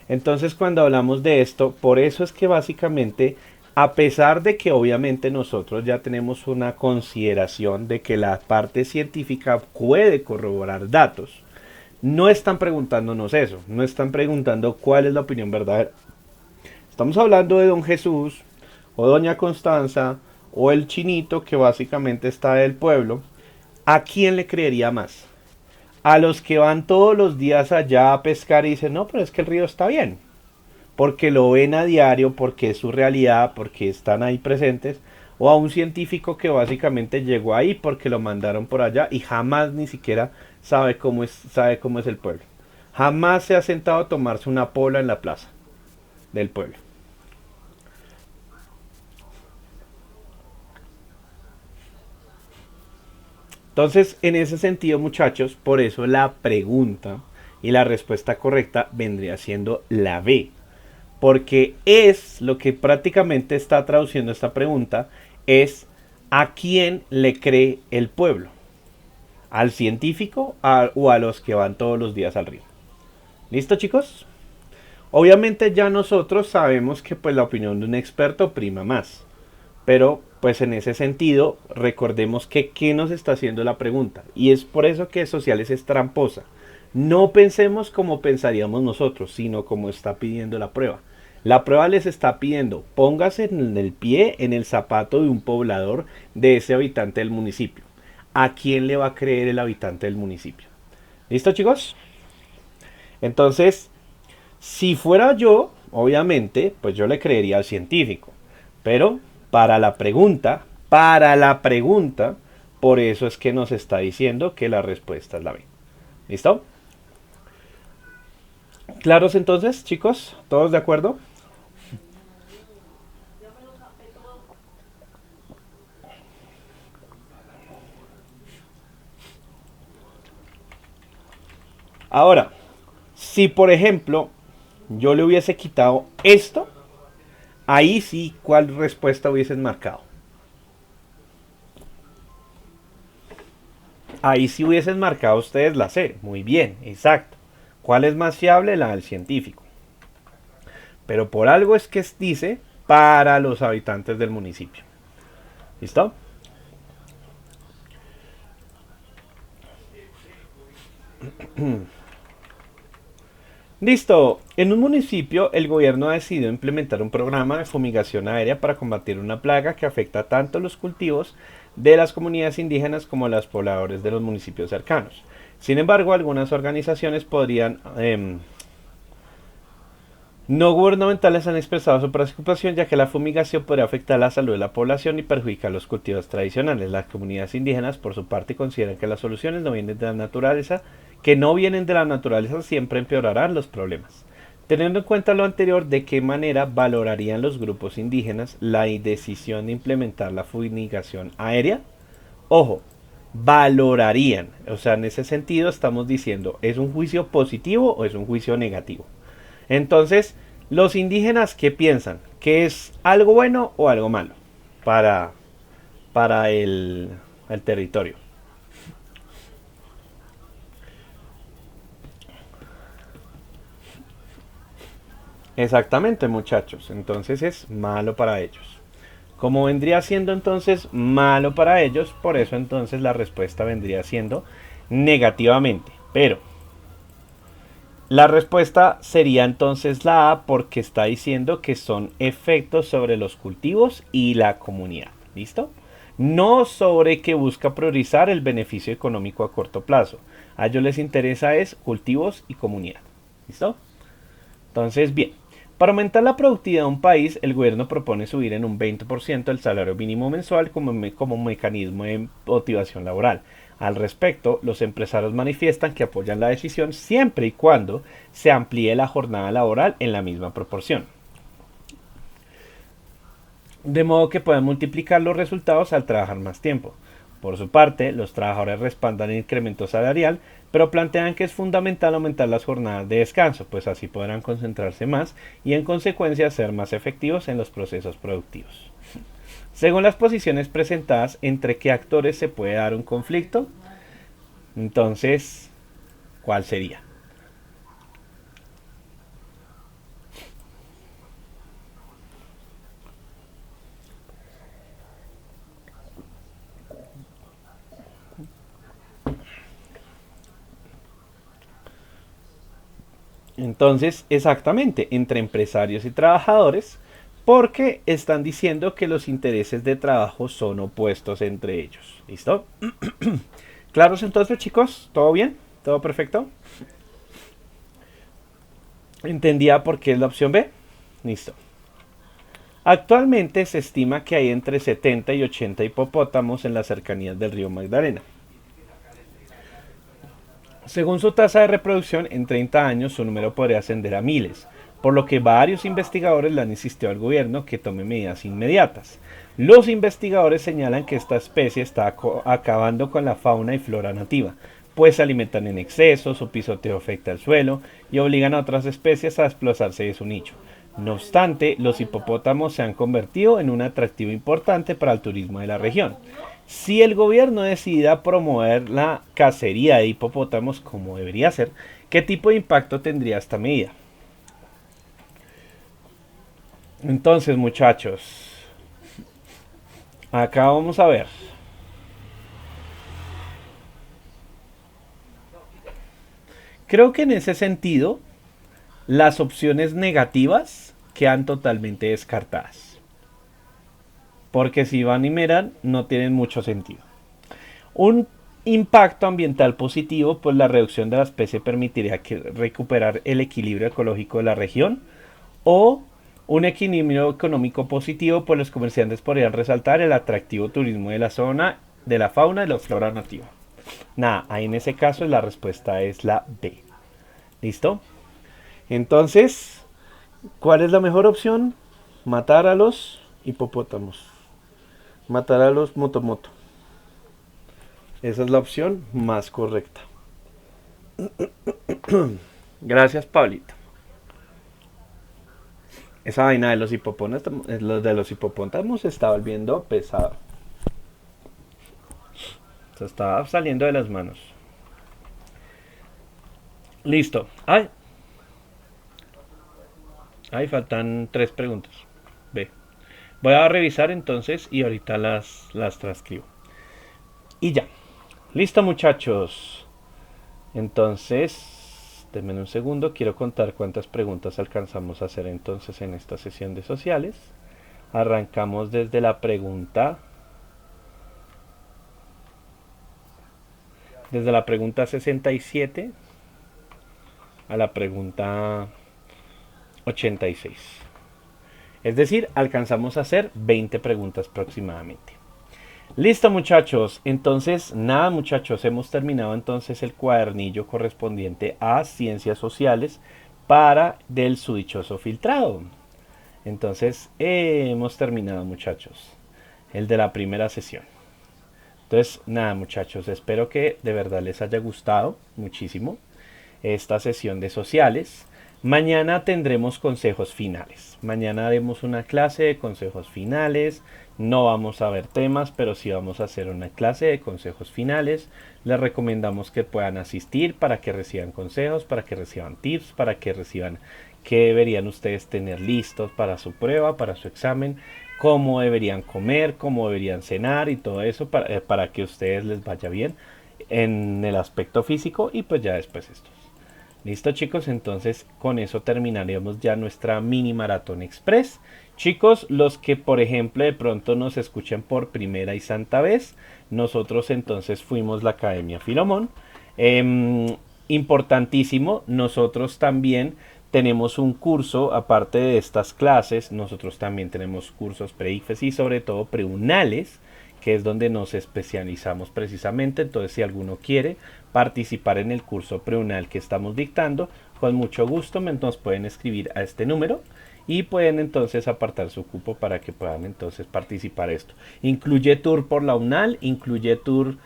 Entonces, cuando hablamos de esto, por eso es que básicamente, a pesar de que obviamente nosotros ya tenemos una consideración de que la parte científica puede corroborar datos, no están preguntándonos eso, no están preguntando cuál es la opinión verdadera. Estamos hablando de don Jesús, o doña Constanza, o el chinito que básicamente está del pueblo. ¿A quién le creería más? A los que van todos los días allá a pescar y dicen, no, pero es que el río está bien. Porque lo ven a diario, porque es su realidad, porque están ahí presentes. O a un científico que básicamente llegó ahí porque lo mandaron por allá y jamás ni siquiera sabe cómo es el pueblo. Jamás se ha sentado a tomarse una pola en la plaza del pueblo. Entonces, en ese sentido, muchachos, por eso la pregunta y la respuesta correcta vendría siendo la B. Porque es lo que prácticamente está traduciendo esta pregunta, es ¿a quién le cree el pueblo? ¿Al científico o a los que van todos los días al río? ¿Listo, chicos? Obviamente ya nosotros sabemos que pues la opinión de un experto prima más. Pero pues en ese sentido recordemos que ¿qué nos está haciendo la pregunta? Y es por eso que Sociales es tramposa. No pensemos como pensaríamos nosotros, sino como está pidiendo la prueba. La prueba les está pidiendo, póngase en el pie, en el zapato de un poblador, de ese habitante del municipio. ¿A quién le va a creer el habitante del municipio? ¿Listo, chicos? Entonces, si fuera yo, obviamente, pues yo le creería al científico. Pero para la pregunta, por eso es que nos está diciendo que la respuesta es la B. ¿Listo? ¿Claros entonces, chicos? ¿Todos de acuerdo? Ahora, si por ejemplo yo le hubiese quitado esto, ahí sí, ¿cuál respuesta hubiesen marcado? Ahí sí hubiesen marcado ustedes la C. Muy bien, exacto. ¿Cuál es más fiable? La del científico. Pero por algo es que dice para los habitantes del municipio. ¿Listo? Listo. En un municipio, el gobierno ha decidido implementar un programa de fumigación aérea para combatir una plaga que afecta tanto los cultivos de las comunidades indígenas como a los pobladores de los municipios cercanos. Sin embargo, algunas organizaciones no gubernamentales han expresado su preocupación, ya que la fumigación podría afectar la salud de la población y perjudicar los cultivos tradicionales. Las comunidades indígenas, por su parte, consideran que las soluciones no vienen de la naturaleza, siempre empeorarán los problemas. Teniendo en cuenta lo anterior, ¿de qué manera valorarían los grupos indígenas la decisión de implementar la fumigación aérea? Ojo, valorarían. O sea, en ese sentido estamos diciendo, ¿es un juicio positivo o es un juicio negativo? Entonces, los indígenas, ¿qué piensan? ¿Que es algo bueno o algo malo para el territorio? Exactamente, muchachos. Entonces es malo para ellos. Como vendría siendo entonces malo para ellos, por eso entonces la respuesta vendría siendo negativamente. Pero la respuesta sería entonces la A, porque está diciendo que son efectos sobre los cultivos y la comunidad. ¿Listo? No sobre que busca priorizar el beneficio económico a corto plazo. A ellos les interesa es cultivos y comunidad. ¿Listo? Entonces, bien. Para aumentar la productividad de un país, el gobierno propone subir en un 20% el salario mínimo mensual como mecanismo de motivación laboral. Al respecto, los empresarios manifiestan que apoyan la decisión siempre y cuando se amplíe la jornada laboral en la misma proporción, de modo que puedan multiplicar los resultados al trabajar más tiempo. Por su parte, los trabajadores respaldan el incremento salarial, pero plantean que es fundamental aumentar las jornadas de descanso, pues así podrán concentrarse más y en consecuencia ser más efectivos en los procesos productivos. Según las posiciones presentadas, ¿entre qué actores se puede dar un conflicto? Entonces, ¿cuál sería? Entonces, exactamente, entre empresarios y trabajadores, porque están diciendo que los intereses de trabajo son opuestos entre ellos. ¿Listo? ¿Claros entonces, chicos? ¿Todo bien? ¿Todo perfecto? ¿Entendía por qué es la opción B? Listo. Actualmente se estima que hay entre 70 y 80 hipopótamos en las cercanías del río Magdalena. Según su tasa de reproducción, en 30 años su número podría ascender a miles, por lo que varios investigadores le han insistido al gobierno que tome medidas inmediatas. Los investigadores señalan que esta especie está acabando con la fauna y flora nativa, pues se alimentan en exceso, su pisoteo afecta al suelo y obligan a otras especies a desplazarse de su nicho. No obstante, los hipopótamos se han convertido en un atractivo importante para el turismo de la región. Si el gobierno decida promover la cacería de hipopótamos como debería ser, ¿qué tipo de impacto tendría esta medida? Entonces, muchachos, acá vamos a ver. Creo que en ese sentido, las opciones negativas quedan totalmente descartadas. Porque si van y miran, no tienen mucho sentido. Un impacto ambiental positivo, pues la reducción de la especie permitiría recuperar el equilibrio ecológico de la región. O un equilibrio económico positivo, pues los comerciantes podrían resaltar el atractivo turismo de la zona, de la fauna y la flora nativa. Nada, ahí en ese caso la respuesta es la B. ¿Listo? Entonces, ¿cuál es la mejor opción? Matar a los hipopótamos. Matar a los motomoto. Esa es la opción más correcta. Gracias, Pablito. Esa vaina de los hipopótamos se está volviendo pesado. Se está saliendo de las manos. Listo. Ay, faltan 3 preguntas. Ve. Voy a revisar entonces y ahorita las transcribo. Y ya. Listo, muchachos. Entonces, denme un segundo. Quiero contar cuántas preguntas alcanzamos a hacer entonces en esta sesión de sociales. Arrancamos desde la pregunta... Desde la pregunta 67 a la pregunta 86. Es decir, alcanzamos a hacer 20 preguntas aproximadamente. Listo, muchachos. Entonces, nada, muchachos, hemos terminado entonces el cuadernillo correspondiente a ciencias sociales para del su dichoso filtrado. Entonces, hemos terminado, muchachos, el de la primera sesión. Entonces, nada, muchachos, espero que de verdad les haya gustado muchísimo esta sesión de sociales. Mañana tendremos consejos finales. Mañana haremos una clase de consejos finales. No vamos a ver temas, pero sí vamos a hacer una clase de consejos finales. Les recomendamos que puedan asistir para que reciban consejos, para que reciban tips, para que reciban qué deberían ustedes tener listos para su prueba, para su examen, cómo deberían comer, cómo deberían cenar y todo eso para que a ustedes les vaya bien en el aspecto físico y pues ya después esto. Listo, chicos, entonces con eso terminaremos ya nuestra mini maratón express. Chicos, los que por ejemplo de pronto nos escuchen por primera y santa vez, nosotros entonces fuimos la Academia Filomón. Importantísimo, nosotros también tenemos un curso, aparte de estas clases, nosotros también tenemos cursos pre-ICFES y sobre todo preunales, que es donde nos especializamos precisamente. Entonces, si alguno quiere participar en el curso preunal que estamos dictando, con mucho gusto nos pueden escribir a este número y pueden entonces apartar su cupo para que puedan entonces participar esto. Incluye tour por la UNAL, incluye tour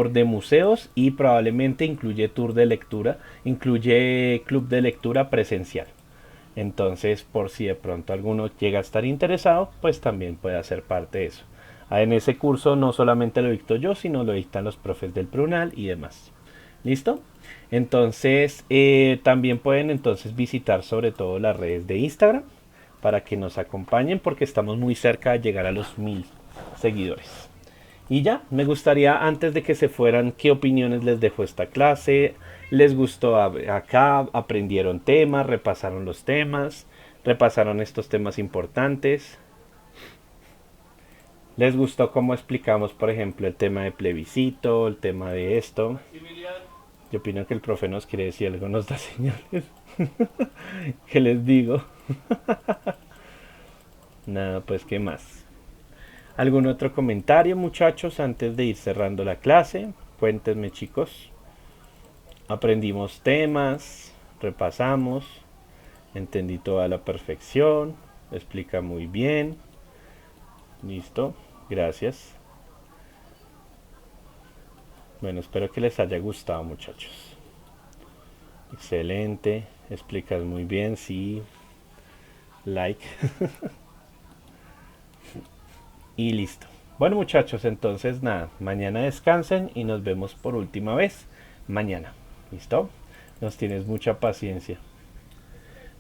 de museos y probablemente incluye tour de lectura, incluye club de lectura presencial. Entonces, por si de pronto alguno llega a estar interesado, pues también puede hacer parte de eso. En ese curso no solamente lo dicto yo, sino lo dictan los profes del preunal y demás. ¿Listo? Entonces, también pueden entonces visitar sobre todo las redes de Instagram para que nos acompañen porque estamos muy cerca de llegar a los 1000 seguidores. Y ya, me gustaría antes de que se fueran, ¿qué opiniones les dejó esta clase? ¿Les gustó acá? ¿Aprendieron temas? ¿Repasaron los temas? ¿Repasaron estos temas importantes? ¿Les gustó cómo explicamos, por ejemplo, el tema de plebiscito, el tema de esto? Yo opino que el profe nos quiere decir algo, nos da señales. ¿Qué les digo? Nada, pues, ¿qué más? ¿Algún otro comentario, muchachos, antes de ir cerrando la clase? Cuéntenme, chicos. Aprendimos temas, repasamos, entendí toda la perfección, explica muy bien. Listo, gracias. Bueno, espero que les haya gustado, muchachos. Excelente, explicas muy bien, sí. Like. Y listo. Bueno, muchachos, entonces nada, mañana descansen y nos vemos por última vez mañana. ¿Listo? Nos tienes mucha paciencia.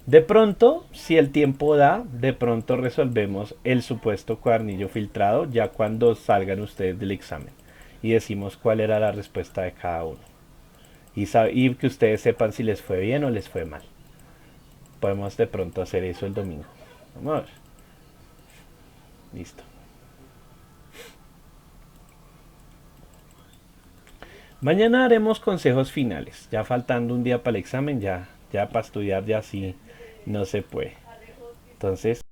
De pronto, si el tiempo da, de pronto resolvemos el supuesto cuadernillo filtrado ya cuando salgan ustedes del examen y decimos cuál era la respuesta de cada uno. Y que ustedes sepan si les fue bien o les fue mal. Podemos de pronto hacer eso el domingo. Vamos a ver. Listo. Mañana haremos consejos finales. Ya faltando un día para el examen, ya para estudiar ya sí no se puede. Entonces...